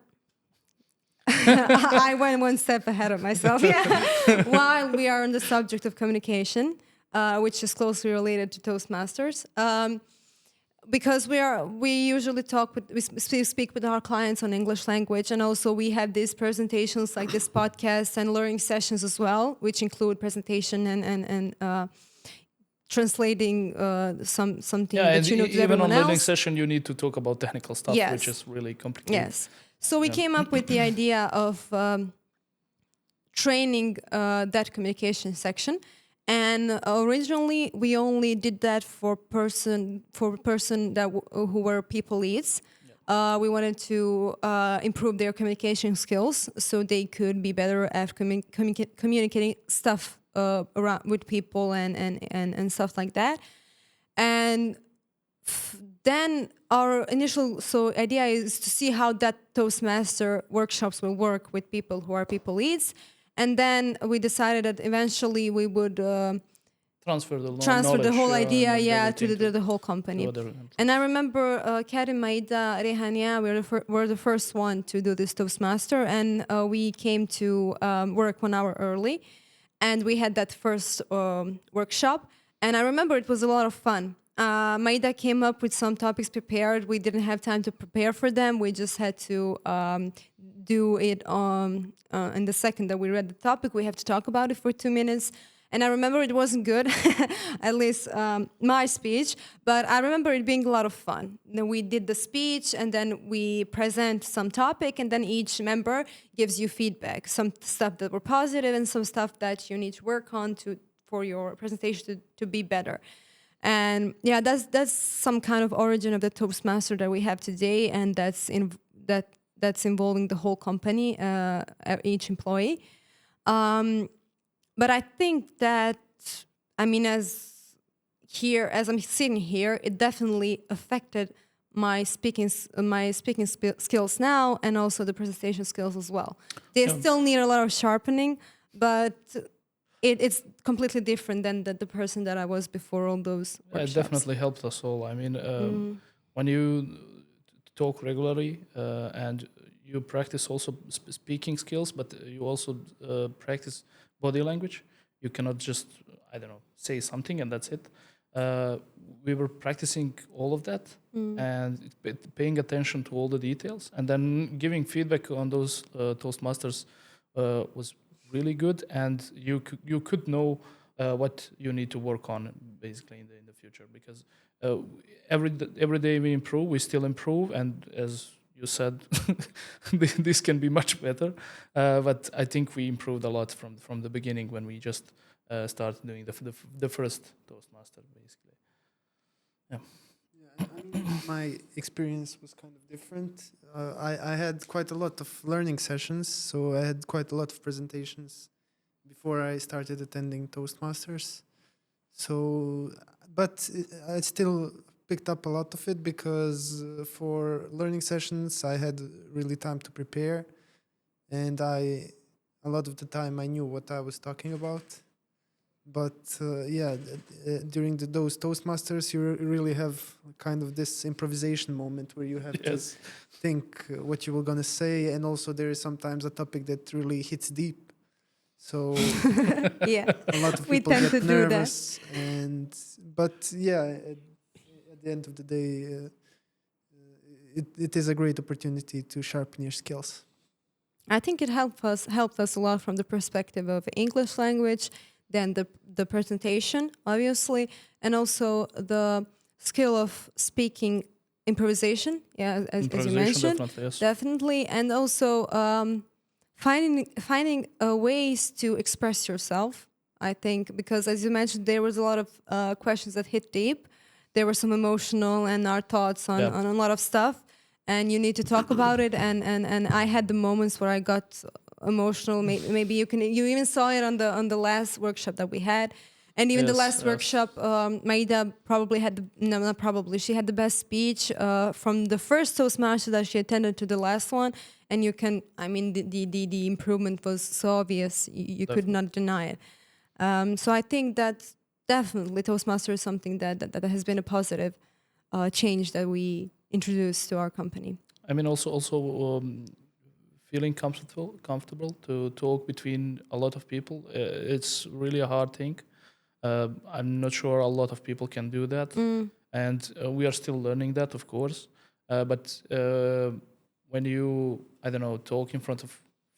I went one step ahead of myself. Yeah. While we are on the subject of communication, which is closely related to Toastmasters, because we usually speak with our clients on English language, and also we have these presentations like this podcast and learning sessions as well, which include presentation and translating something that you know to even everyone on learning else. session, you need to talk about technical stuff, Yes. which is really complicated. Yes. So we came up with the idea of training that communication section. And originally, we only did that for person that who were people leads. We wanted to improve their communication skills so they could be better at communicating stuff around with people and stuff like that. And then our initial idea is to see how that Toastmaster workshops will work with people who are people leads. And then we decided that eventually we would transfer the the whole knowledge, idea and to the whole company. And I remember Karim, Maida, Rehania, were the first one to do this Toastmaster, and we came to work 1 hour early, and we had that first workshop. And I remember it was a lot of fun. Maida came up with some topics prepared. We didn't have time to prepare for them. We just had to do it in the second that we read the topic. We have to talk about it for 2 minutes. And I remember it wasn't good, at least my speech, but I remember it being a lot of fun. Then we did the speech, and then we present some topic, and then each member gives you feedback, some stuff that were positive and some stuff that you need to work on for your presentation to be better. And yeah, that's some kind of origin of the Toastmaster that we have today, and that's involving the whole company, each employee. But I think that, I mean, as I'm sitting here, it definitely affected my speaking skills now, and also the presentation skills as well. They still need a lot of sharpening, but it's completely different than the person that I was before all those workshops. It definitely helped us all. I mean, when you talk regularly and you practice also speaking skills, but you also practice body language. You cannot just, I don't know, say something and that's it. We were practicing all of that and paying attention to all the details, and then giving feedback on those Toastmasters was really good, and you could know what you need to work on basically in the future, because every day we improve, we still improve, and as you said, this can be much better. But I think we improved a lot from the beginning when we just started doing the first Toastmaster, basically. Yeah. I mean, my experience was kind of different. I had quite a lot of learning sessions, so I had quite a lot of presentations before I started attending Toastmasters. So, but I still picked up a lot of it because for learning sessions I had really time to prepare, and a lot of the time I knew what I was talking about. But during those Toastmasters, you really have kind of this improvisation moment where you have to think what you were going to say, and also there is sometimes a topic that really hits deep. So yeah, a lot of people get nervous, but at the end of the day, it is a great opportunity to sharpen your skills. I think it helped us a lot from the perspective of English language, then the presentation, obviously, and also the skill of speaking improvisation, as you mentioned, definitely, and also finding ways to express yourself. I think because, as you mentioned, there was a lot of questions that hit deep. There were some emotional and our thoughts on a lot of stuff, and you need to talk about it. And I had the moments where I got emotional. Maybe you even saw it on the last workshop that we had, and even the last workshop, Maida probably had she had the best speech from the first Toastmaster that she attended to the last one, and the improvement was so obvious you could not deny it. So I think that definitely Toastmaster is something that has been a positive change that we introduced to our company. I mean, also feeling comfortable to talk between a lot of people. It's really a hard thing. I'm not sure a lot of people can do that, and we are still learning that, of course. But when you, I don't know, talk in front of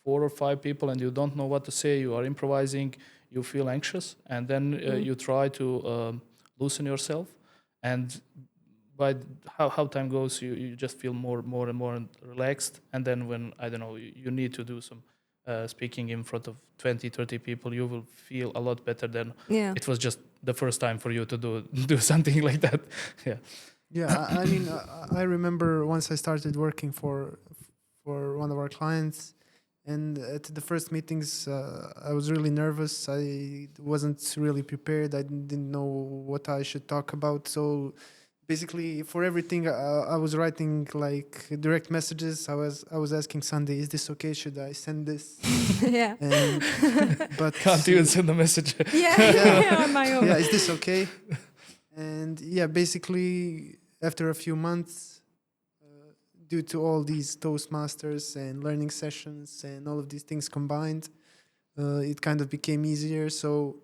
4 or 5 people and you don't know what to say, you are improvising, you feel anxious, and then you try to loosen yourself. And by how time goes, you just feel more and more relaxed. And then when, I don't know, you need to do some speaking in front of 20, 30 people, you will feel a lot better than it was just the first time for you to do something like that. Yeah. Yeah, I mean, I remember once I started working for one of our clients, and at the first meetings, I was really nervous. I wasn't really prepared. I didn't know what I should talk about. So basically, for everything, I was writing like direct messages. I was asking Sunday, "Is this okay? Should I send this?" Yeah. But Can't even send a message. Yeah, on my own. yeah, is this okay? And yeah, basically, after a few months, due to all these Toastmasters and learning sessions and all of these things combined, it kind of became easier. So,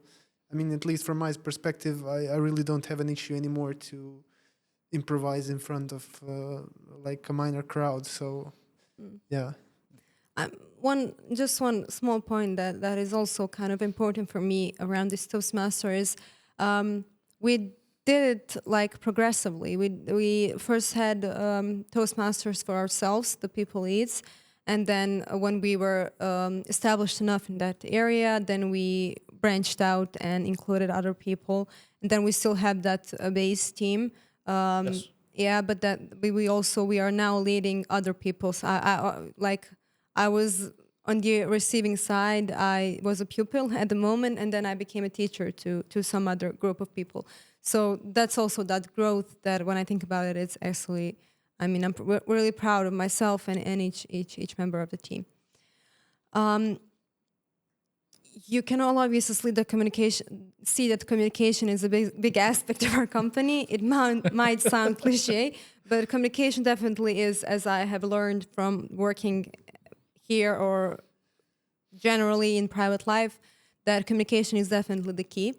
I mean, at least from my perspective, I really don't have an issue anymore to improvise in front of like a minor crowd. So, yeah. One small point that is also kind of important for me around this Toastmaster is we did it like progressively. We first had Toastmasters for ourselves, the people leads, and then when we were established enough in that area, then we branched out and included other people, and then we still have that base team. Yes. Yeah, but that we are now leading other people's. I was on the receiving side. I was a pupil at the moment, and then I became a teacher to some other group of people. So that's also that growth that when I think about it, it's actually, I mean, I'm really proud of myself and each member of the team. You can all obviously see that communication is a big aspect of our company. It might sound cliche, but communication definitely is, as I have learned from working here or generally in private life, that communication is definitely the key.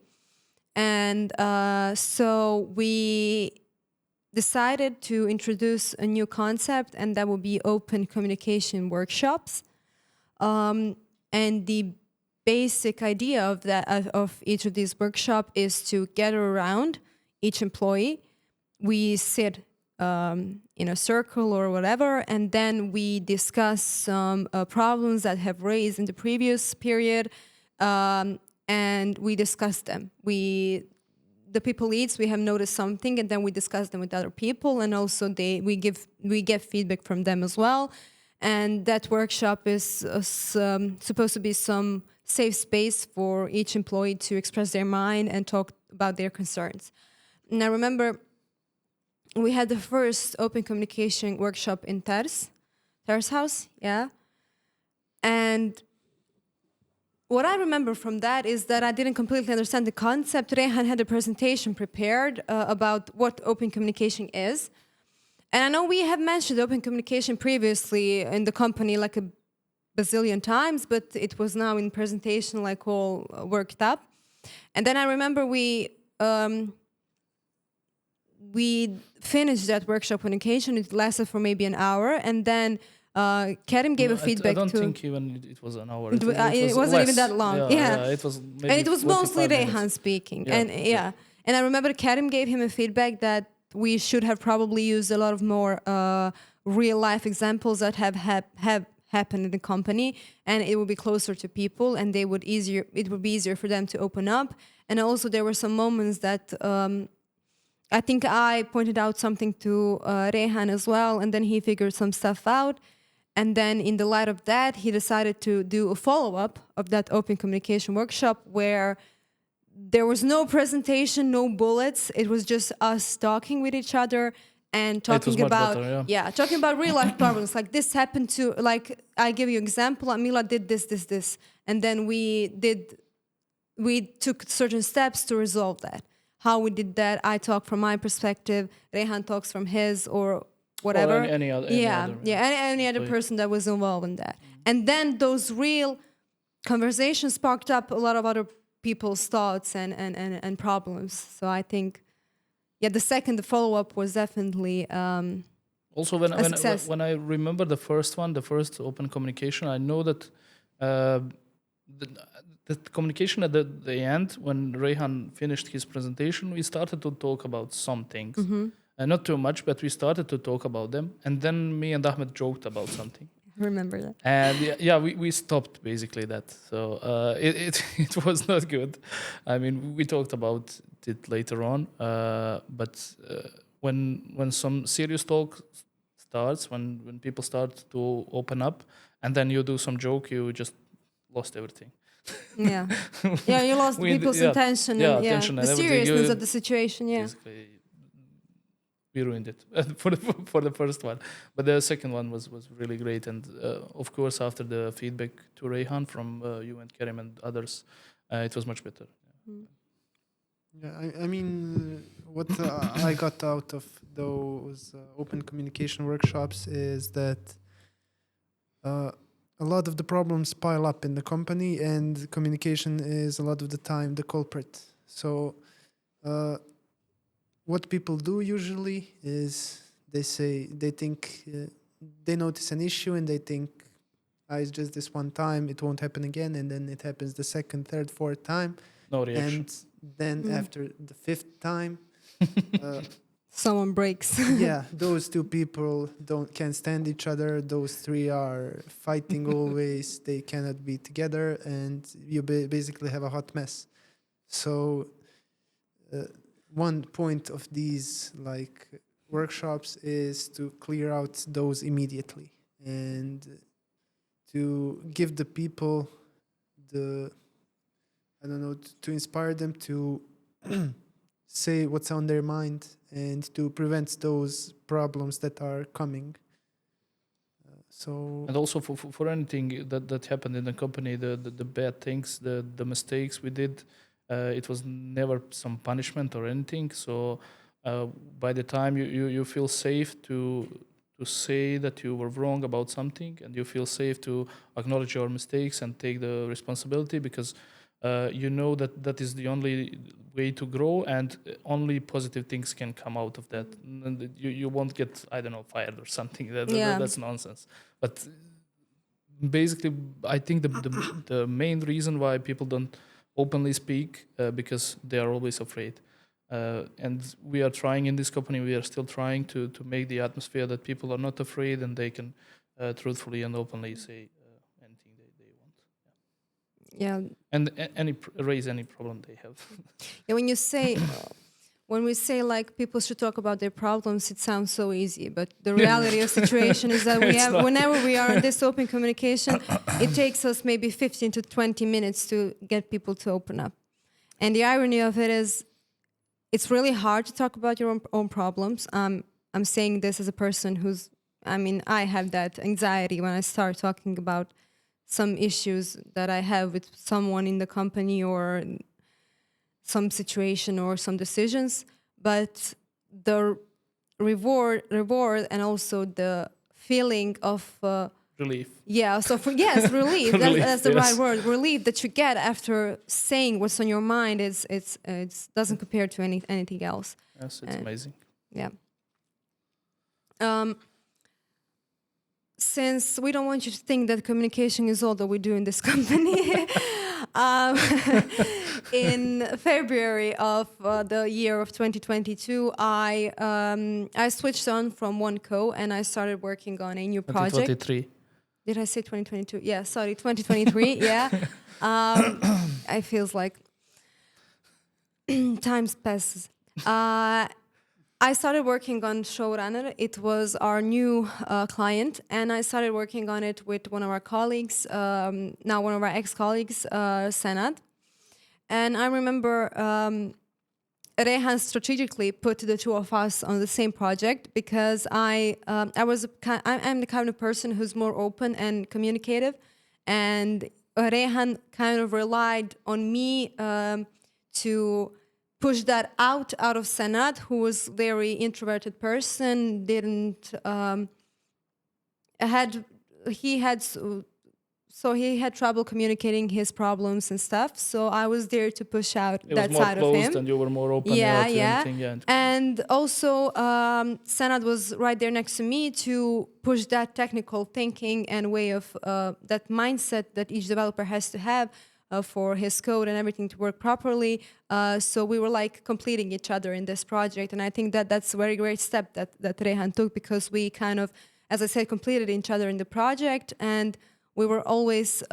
And so we decided to introduce a new concept, and that would be open communication workshops. And the basic idea of each of these workshops is to gather around each employee. We sit in a circle or whatever, and then we discuss some problems that have raised in the previous period, and we discuss them. The people leads, we have noticed something, and then we discuss them with other people, and also we get feedback from them as well. And that workshop is supposed to be some safe space for each employee to express their mind and talk about their concerns. And I remember we had the first open communication workshop in Ter's house, yeah. And what I remember from that is that I didn't completely understand the concept. Rehan had a presentation prepared about what open communication is. And I know we have mentioned open communication previously in the company like a bazillion times, but it was now in presentation like all worked up. And then I remember we finished that workshop on occasion. It lasted for maybe an hour, and then Kerim gave a feedback. I don't think even it was an hour. It wasn't less. even that long. Yeah. It was maybe and it was mostly 45 minutes. Rehan speaking. Yeah, And yeah. And I remember Kerim gave him a feedback that we should have probably used a lot of more real life examples that have happened in the company, and it would be closer to people, and it would be easier for them to open up. And also there were some moments that I think I pointed out something to Rehan as well, and then he figured some stuff out. And then in the light of that, he decided to do a follow-up of that open communication workshop where there was no presentation, no bullets. It was just us talking with each other and talking about talking about real life problems. Like this happened to, like I give you an example. Amila did this, and then we took certain steps to resolve that. How we did that, I talk from my perspective, Rehan talks from his, or whatever. Or any other. Any other employee. person that was involved in that. And then those real conversations sparked up a lot of other people's thoughts and problems. So I think, the follow-up was definitely Also, a success. when I remember the first open communication, I know that the communication at the end, when Rehan finished his presentation, we started to talk about some things. Not too much, but we started to talk about them. And then me and Ahmed joked about something. Remember that. And we stopped basically that. So it was not good. I mean, we talked about it later on, but when some serious talk starts, when people start to open up, and then you do some joke, you just lost everything. Yeah, you lost people's attention and attention the and everything. seriousness of the situation. Yeah. Basically, we ruined it for the first one, but the second one was really great. And of course, after the feedback to Rehan from you and Karim and others, it was much better. Yeah, I mean, what I got out of those open communication workshops is that a lot of the problems pile up in the company, and communication is a lot of the time the culprit. So what people do usually is they notice an issue and they think, it's just this one time, it won't happen again, and then it happens the second, third, fourth time. No reaction. And then after the fifth time, someone breaks. yeah, those two people can't stand each other. Those three are fighting always. They cannot be together, and you basically have a hot mess. So one point of these workshops is to clear out those immediately and to give the people to inspire them to say what's on their mind and to prevent those problems that are coming. And also for anything that happened in the company, the bad things, the mistakes we did, it was never some punishment or anything. So by the time you feel safe to say that you were wrong about something, and you feel safe to acknowledge your mistakes and take the responsibility, because you know that is the only way to grow, and only positive things can come out of that. And you won't get, I don't know, fired or something. That's nonsense. But basically, I think the main reason why people don't openly speak because they are always afraid. And we are trying in this company, we are still trying to make the atmosphere that people are not afraid and they can truthfully and openly say anything they want. Yeah. And raise any problem they have. Yeah, when we say people should talk about their problems, it sounds so easy, but the reality of the situation is that whenever we are in this open communication, it takes us maybe 15 to 20 minutes to get people to open up. And the irony of it is, it's really hard to talk about your own problems. I'm saying this as a person I have that anxiety when I start talking about some issues that I have with someone in the company or some situation or some decisions. But the reward and also the feeling of relief. Yeah, so relief. That's the right word. Relief that you get after saying what's on your mind it doesn't compare to anything else. Yes, it's amazing. Yeah. Since we don't want you to think that communication is all that we do in this company, in February of the year of 2022, I switched on from one co and I started working on a new project. 2023. Did I say 2022? Yeah, sorry, 2023. Yeah. I feels like times passes. I started working on Showrunner. It was our new client, and I started working on it with one of our colleagues, now one of our ex-colleagues, Senad. And I remember Rehan strategically put the two of us on the same project because I'm the kind of person who's more open and communicative, and Rehan kind of relied on me to push that out of Senad, who was very introverted person, didn't had he had so he had trouble communicating his problems and stuff. So I was there to push out It that was more side of closed, him. and you were more open Yeah, to yeah. anything. Yeah, And also, Senad was right there next to me to push that technical thinking and way of that mindset that each developer has to have for his code and everything to work properly. So we were like completing each other in this project. And I think that that's a very great step that Rehan took, because we kind of, as I said, completed each other in the project. And we were always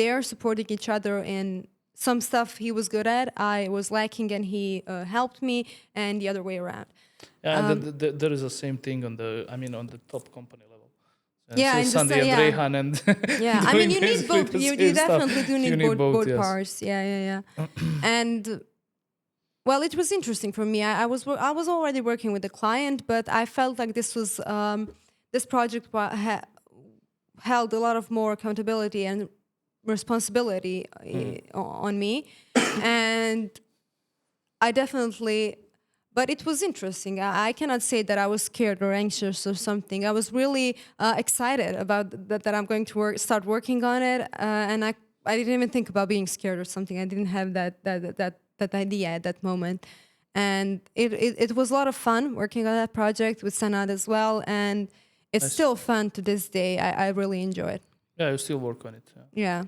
there supporting each other in some stuff he was good at, I was lacking, and he helped me, and the other way around. yeah, and there is the same thing on the top company level. And Yeah, so in the Sandy and Rehan and yeah, I mean, you need basically both. the You same stuff. definitely do You need both yes. parts. Yeah. And well, it was interesting for me. I was already working with the client, but I felt like this was this project held a lot of more accountability and responsibility on me, and I definitely. But it was interesting. I cannot say that I was scared or anxious or something. I was really excited about that I'm going to start working on it, and I didn't even think about being scared or something. I didn't have that idea at that moment, and it was a lot of fun working on that project with Sanad as well, and it's Nice. still fun to this day. I really enjoy it. Yeah, you still work on it. Yeah,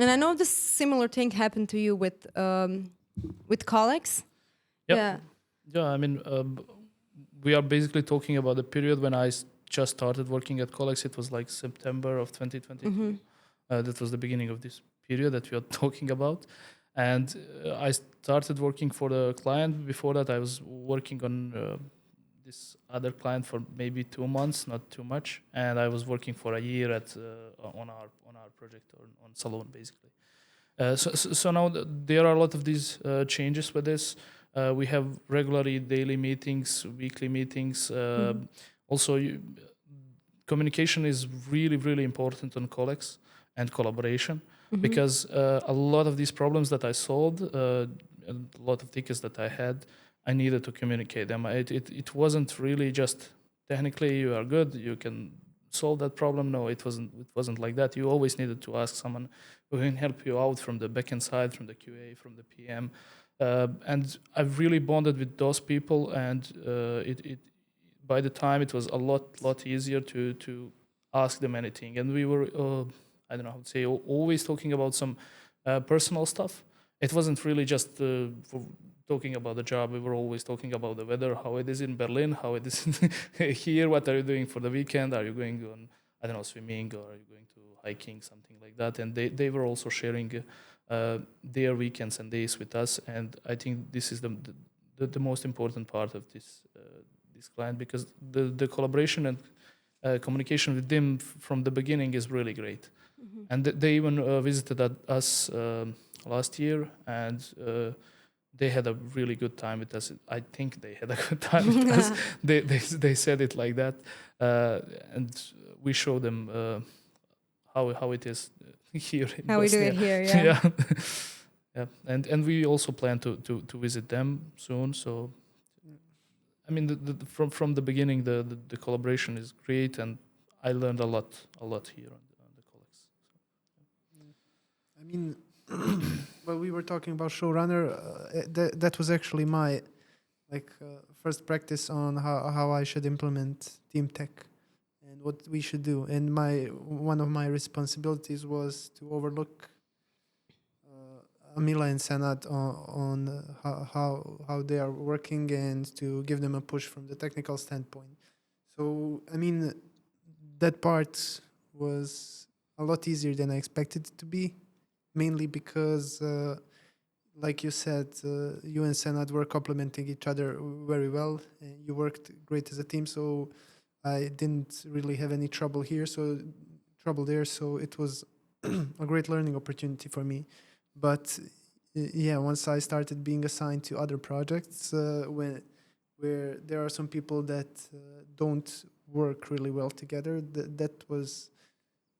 and I know this similar thing happened to you with Kollex. Yep. Yeah. Yeah, I mean, we are basically talking about the period when I just started working at Kollex. It was like September of 2022. That was the beginning of this period that we are talking about. And I started working for the client. Before that, I was working on this other client for maybe 2 months, not too much. And I was working for a year on our project, on Saloon, basically. So now there are a lot of these changes with this. We have regularly daily meetings, weekly meetings. Also, communication is really, really important on Kollex and collaboration, because a lot of these problems that I solved, and a lot of tickets that I had, I needed to communicate them. It wasn't really just technically you are good, you can solve that problem. No, it wasn't like that. You always needed to ask someone who can help you out from the backend side, from the QA, from the PM. And I've really bonded with those people, and it by the time it was a lot easier to ask them anything. And we were I don't know how to say, always talking about some personal stuff. It wasn't really just for talking about the job. We were always talking about the weather, how it is in Berlin, how it is here. What are you doing for the weekend? Are you going on, I don't know, swimming, or are you going to hiking, something like that? And they were also sharing their weekends and days with us. And I think this is the most important part of this client, because the collaboration and communication with them from the beginning is really great. And they even visited us last year, and they had a really good time with us. I think they had a good time with us. They said it like that, and we showed them how it is here in How Bosnia. we do it here, yeah. Yeah. And we also plan to visit them soon. So, I mean, from the beginning, the collaboration is great, and I learned a lot here on the Kollex. I mean, well, we were talking about showrunner. That was actually my first practice on how I should implement team tech and what we should do. And one of my responsibilities was to overlook Amila and Senat on how they are working, and to give them a push from the technical standpoint. So, I mean, that part was a lot easier than I expected it to be, mainly because, like you said, you and Senat were complementing each other very well, and you worked great as a team. So I didn't really have any trouble there. So it was a great learning opportunity for me. But yeah, once I started being assigned to other projects, where there are some people that don't work really well together, that was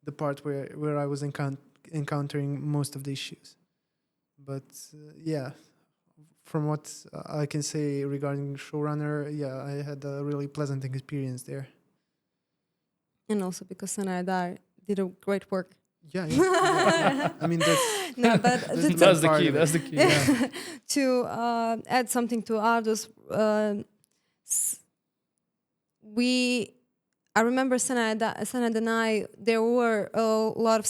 the part where I was encountering most of the issues. But yeah, from what I can say regarding showrunner, yeah, I had a really pleasant experience there. And also because Sanadar did a great work. Yeah, yeah. I mean, that's No, but That's the part key. of it. That's the key. Yeah. to add something to Ardo's, s- I remember Sanad and I, there were a lot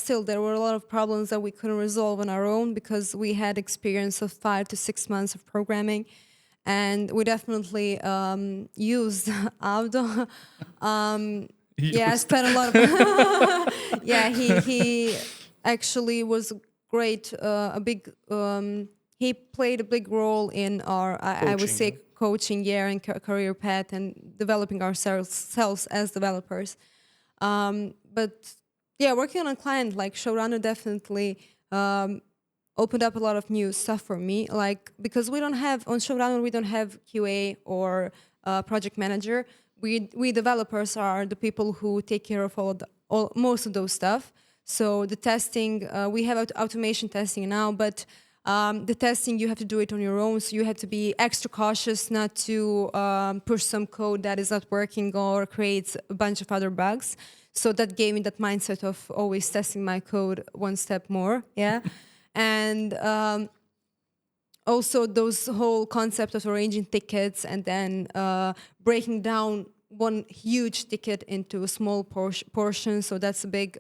of problems that we couldn't resolve on our own because we had experience of 5 to 6 months of programming, and we definitely used Aldo. Yeah, I spent a lot of. Yeah, he actually was great. He played a big role in our, I would Coaching, say, yeah. coaching, yeah, and career path and developing ourselves as developers. But yeah, working on a client like showrunner definitely opened up a lot of new stuff for me. Like, because we don't have on showrunner, we don't have QA or project manager. We developers are the people who take care of most of those stuff. So the testing, we have automation testing now, but the testing, you have to do it on your own. So you have to be extra cautious not to push some code that is not working or creates a bunch of other bugs. So that gave me that mindset of always testing my code one step more. Yeah. And also those whole concept of arranging tickets and then breaking down one huge ticket into a small portion. So that's a big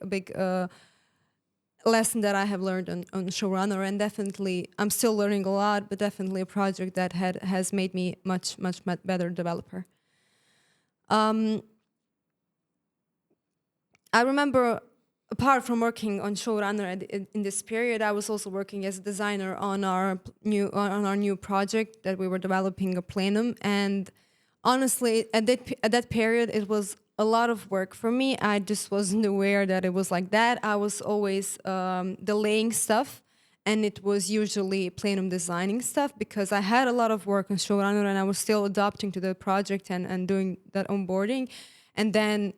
lesson that I have learned on showrunner, and definitely I'm still learning a lot, but definitely a project that has made me much better developer. I remember, apart from working on showrunner in this period, I was also working as a designer on our new project that we were developing, a Plenum. And honestly, at that period, it was a lot of work for me. I just wasn't aware that it was like that. I was always delaying stuff, and it was usually Plenum designing stuff because I had a lot of work on showrunner, and I was still adapting to the project and doing that onboarding, and then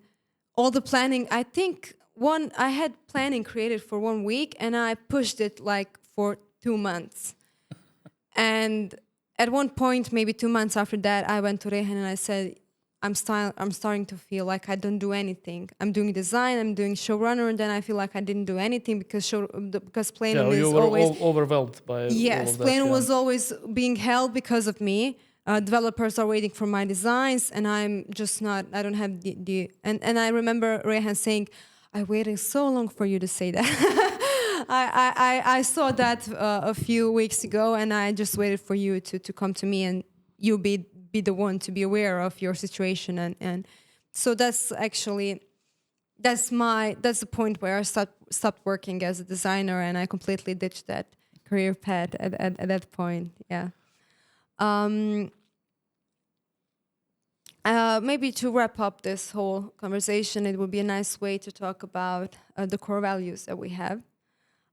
all the planning. I think I had planning created for 1 week, and I pushed it like for 2 months. And at one point, maybe 2 months after that, I went to Rehan and I said, I'm starting to feel like I don't do anything. I'm doing design, I'm doing showrunner, and then I feel like I didn't do anything because Plenum Yeah, you is were always overwhelmed by all yes, of that. Plenum Yeah. was always being held because of me. Developers are waiting for my designs, and I'm just not. I don't have the and I remember Rehan saying, "I waited so long for you to say that." I saw that a few weeks ago, and I just waited for you to come to me and you be the one to be aware of your situation, and so that's actually that's the point where I stopped working as a designer, and I completely ditched that career path at that point. Yeah. Maybe to wrap up this whole conversation, it would be a nice way to talk about the core values that we have.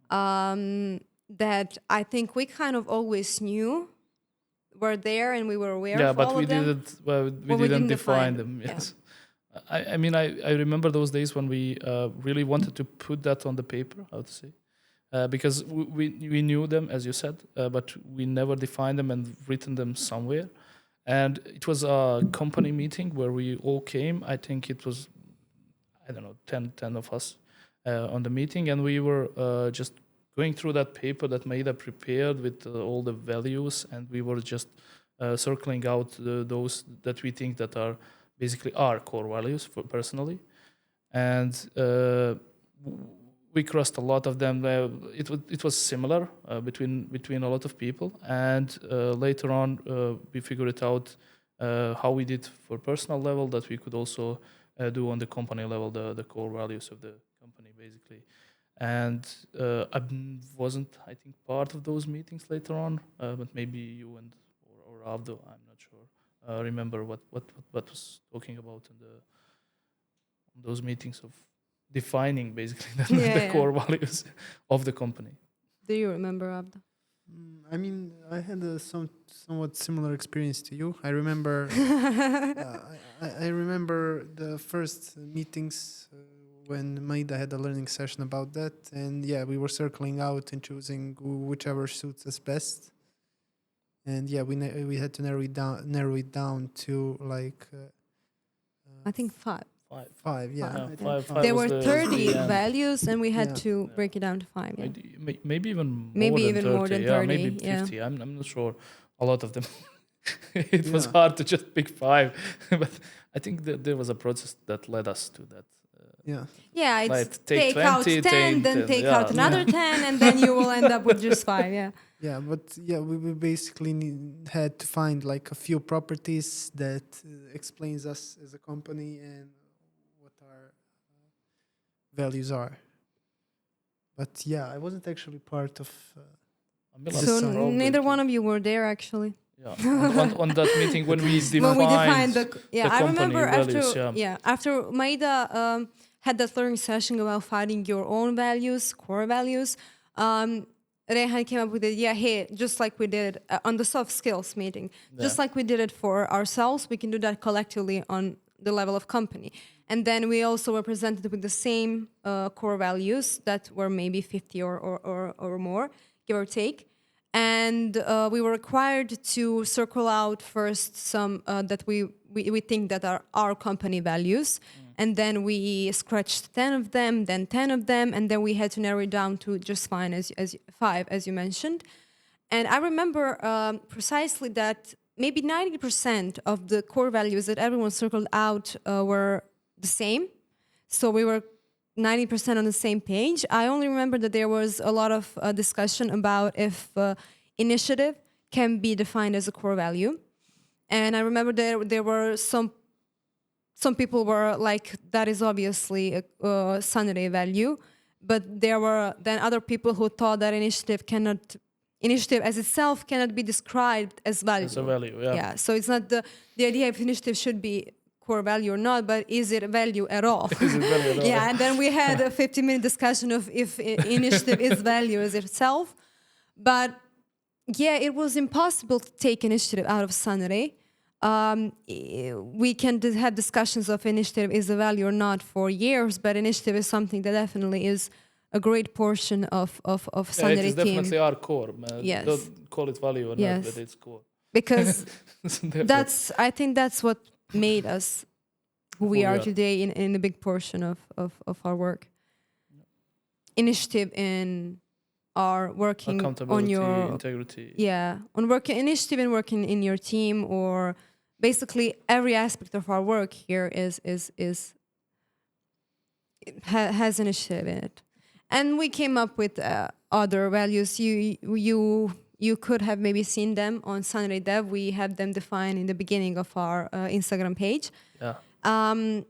That I think we kind of always knew were there, and we were aware Yeah, of but all we of them. didn't. Well, we Well, we didn't didn't define define them. them, yeah. Yes. I mean, I remember those days when we really wanted to put that on the paper. How to say? Because we knew them, as you said, but we never defined them and written them somewhere. And it was a company meeting where we all came. I think it was, I don't know, 10 of us on the meeting. And we were just going through that paper that Maida prepared with all the values. And we were just circling out those that we think that are basically our core values for personally. And we crossed a lot of them. It was similar between a lot of people, and later on we figured it out how we did for personal level that we could also do on the company level, the core values of the company basically. And I wasn't, I think, part of those meetings later on, but maybe you and or Avdo, I'm not sure, remember what was talking about in those meetings of defining basically the core values of the company. Do you remember, Abda? I mean, I had a somewhat similar experience to you. I remember, I remember the first meetings when Maida had a learning session about that, and yeah, we were circling out and choosing whichever suits us best. and yeah, we had to narrow it down to like I think 5. Five. 5. Yeah, Five. I think Five. five. There was were the 30 end. values, and we had Yeah. to break it down to 5. Yeah. Maybe even more Maybe than even 30. more than Yeah, 30, maybe yeah. 50. I'm not sure. A lot of them. It was Yeah. hard to just pick 5, but I think that there was a process that led us to that. Yeah. Yeah, it's Like, take take out 20, 10, then 10, take yeah. out another Yeah. 10, and then you will end up with just 5. Yeah. Yeah, but yeah, we basically had to find like a few properties that explains us as a company and what our values are. But yeah, I wasn't actually part of. Milan So probably neither too. one of you were there actually. Yeah, on that meeting when we When we defined defined the the I company remember values, after Maida had that learning session about finding your own values, core values. Rehan came up with the idea, hey, just like we did on the soft skills meeting, just like we did it for ourselves, we can do that collectively on the level of company. And then we also were presented with the same core values that were maybe 50 or more, give or take. And we were required to circle out first some that we think that are our company values. And then we scratched 10 of them, then 10 of them, and then we had to narrow it down to just 5, as you mentioned. And I remember precisely that maybe 90% of the core values that everyone circled out were the same. So we were 90% on the same page. I only remember that there was a lot of discussion about if initiative can be defined as a core value. And I remember there were some people were like, that is obviously a sunray value. But there were then other people who thought that initiative as itself cannot be described as value. As a value, yeah. So it's not the idea if initiative should be core value or not, but is it a value at all? Is it value at all? Yeah, and then we had a 50-minute discussion of if initiative is value as itself. But yeah, it was impossible to take initiative out of sunray. We can have discussions of initiative is a value or not for years, but initiative is something that definitely is a great portion of sunray it is team. definitely our core. Yes. Don't call it value or not, but it's core. Because I think that's what made us who we are today in a big portion of our work. Initiative in our working on your integrity. Yeah, on working initiative and working in your team, or basically every aspect of our work here has initiative in it. And we came up with other values. You could have maybe seen them on Sunray Dev. We have them defined in the beginning of our Instagram page. Yeah.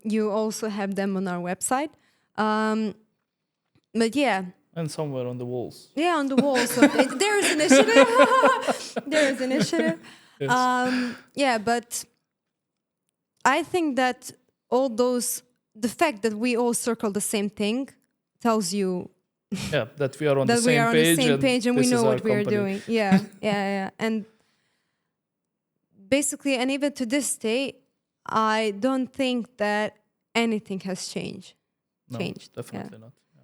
You also have them on our website. But yeah. And somewhere on the walls. Yeah, on the walls. There is initiative. There is initiative. Yes. Yeah, but I think that all those, the fact that we all circle the same thing tells you that we are on that the same we are on page, the same page and we know what we are doing. Yeah. And basically, and even to this day, I don't think that anything has changed. No, definitely not. Yeah.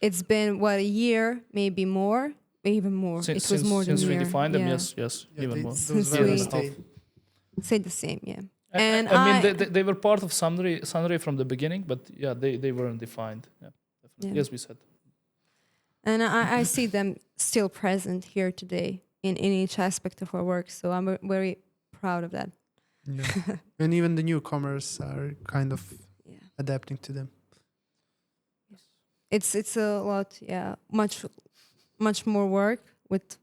It's been a year, maybe more, even more. Since, it was more than a year. Since we defined them, yes, they, even more. Those Since values we- Say the same, yeah. And I mean, they were part of Sunray from the beginning, but yeah, they weren't defined. Yeah, definitely. Yeah. Yes, we said. And I see them still present here today in each aspect of our work. So I'm very proud of that. Yeah. And even the newcomers are kind of adapting to them. It's a lot, much more work with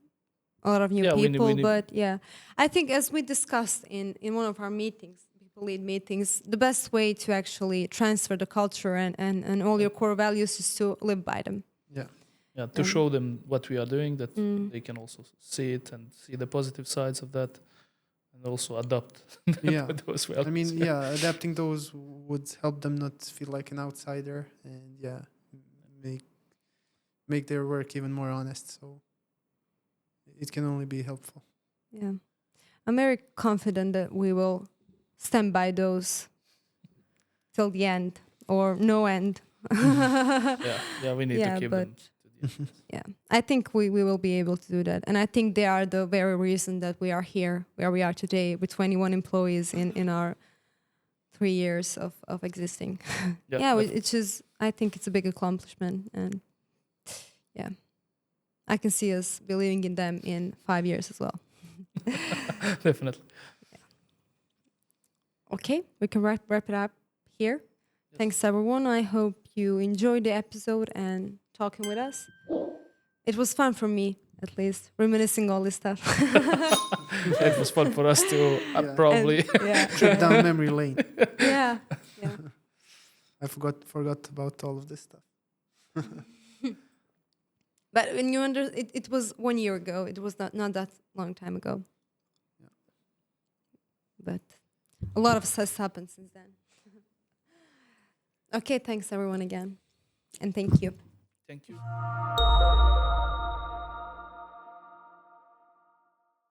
a lot of new people. We need. But yeah, I think as we discussed in one of our meetings, people lead meetings, the best way to actually transfer the culture and all your core values is to live by them. Yeah, to show them what we are doing, that they can also see it and see the positive sides of that, and also adopt those values. I mean, adapting those would help them not feel like an outsider, and make their work even more honest. So it can only be helpful. Yeah, I'm very confident that we will stand by those till the end or no end. yeah, we need to keep them to the Yeah, I think we will be able to do that. And I think they are the very reason that we are here, where we are today, with 21 employees in our 3 years of existing. Yeah, it's just, I think it's a big accomplishment. And yeah, I can see us believing in them in 5 years as well. Definitely. Okay, we can wrap it up here. Yes. Thanks, everyone. I hope you enjoyed the episode and talking with us. It was fun for me, at least, reminiscing all this stuff. It was fun for us too, probably. And, yeah, Trip down memory lane. yeah. I forgot about all of this stuff. But when you it was 1 year ago. It was not that long time ago. Yeah. But a lot of stuff happened since then. Okay, thanks everyone again. And thank you. Thank you.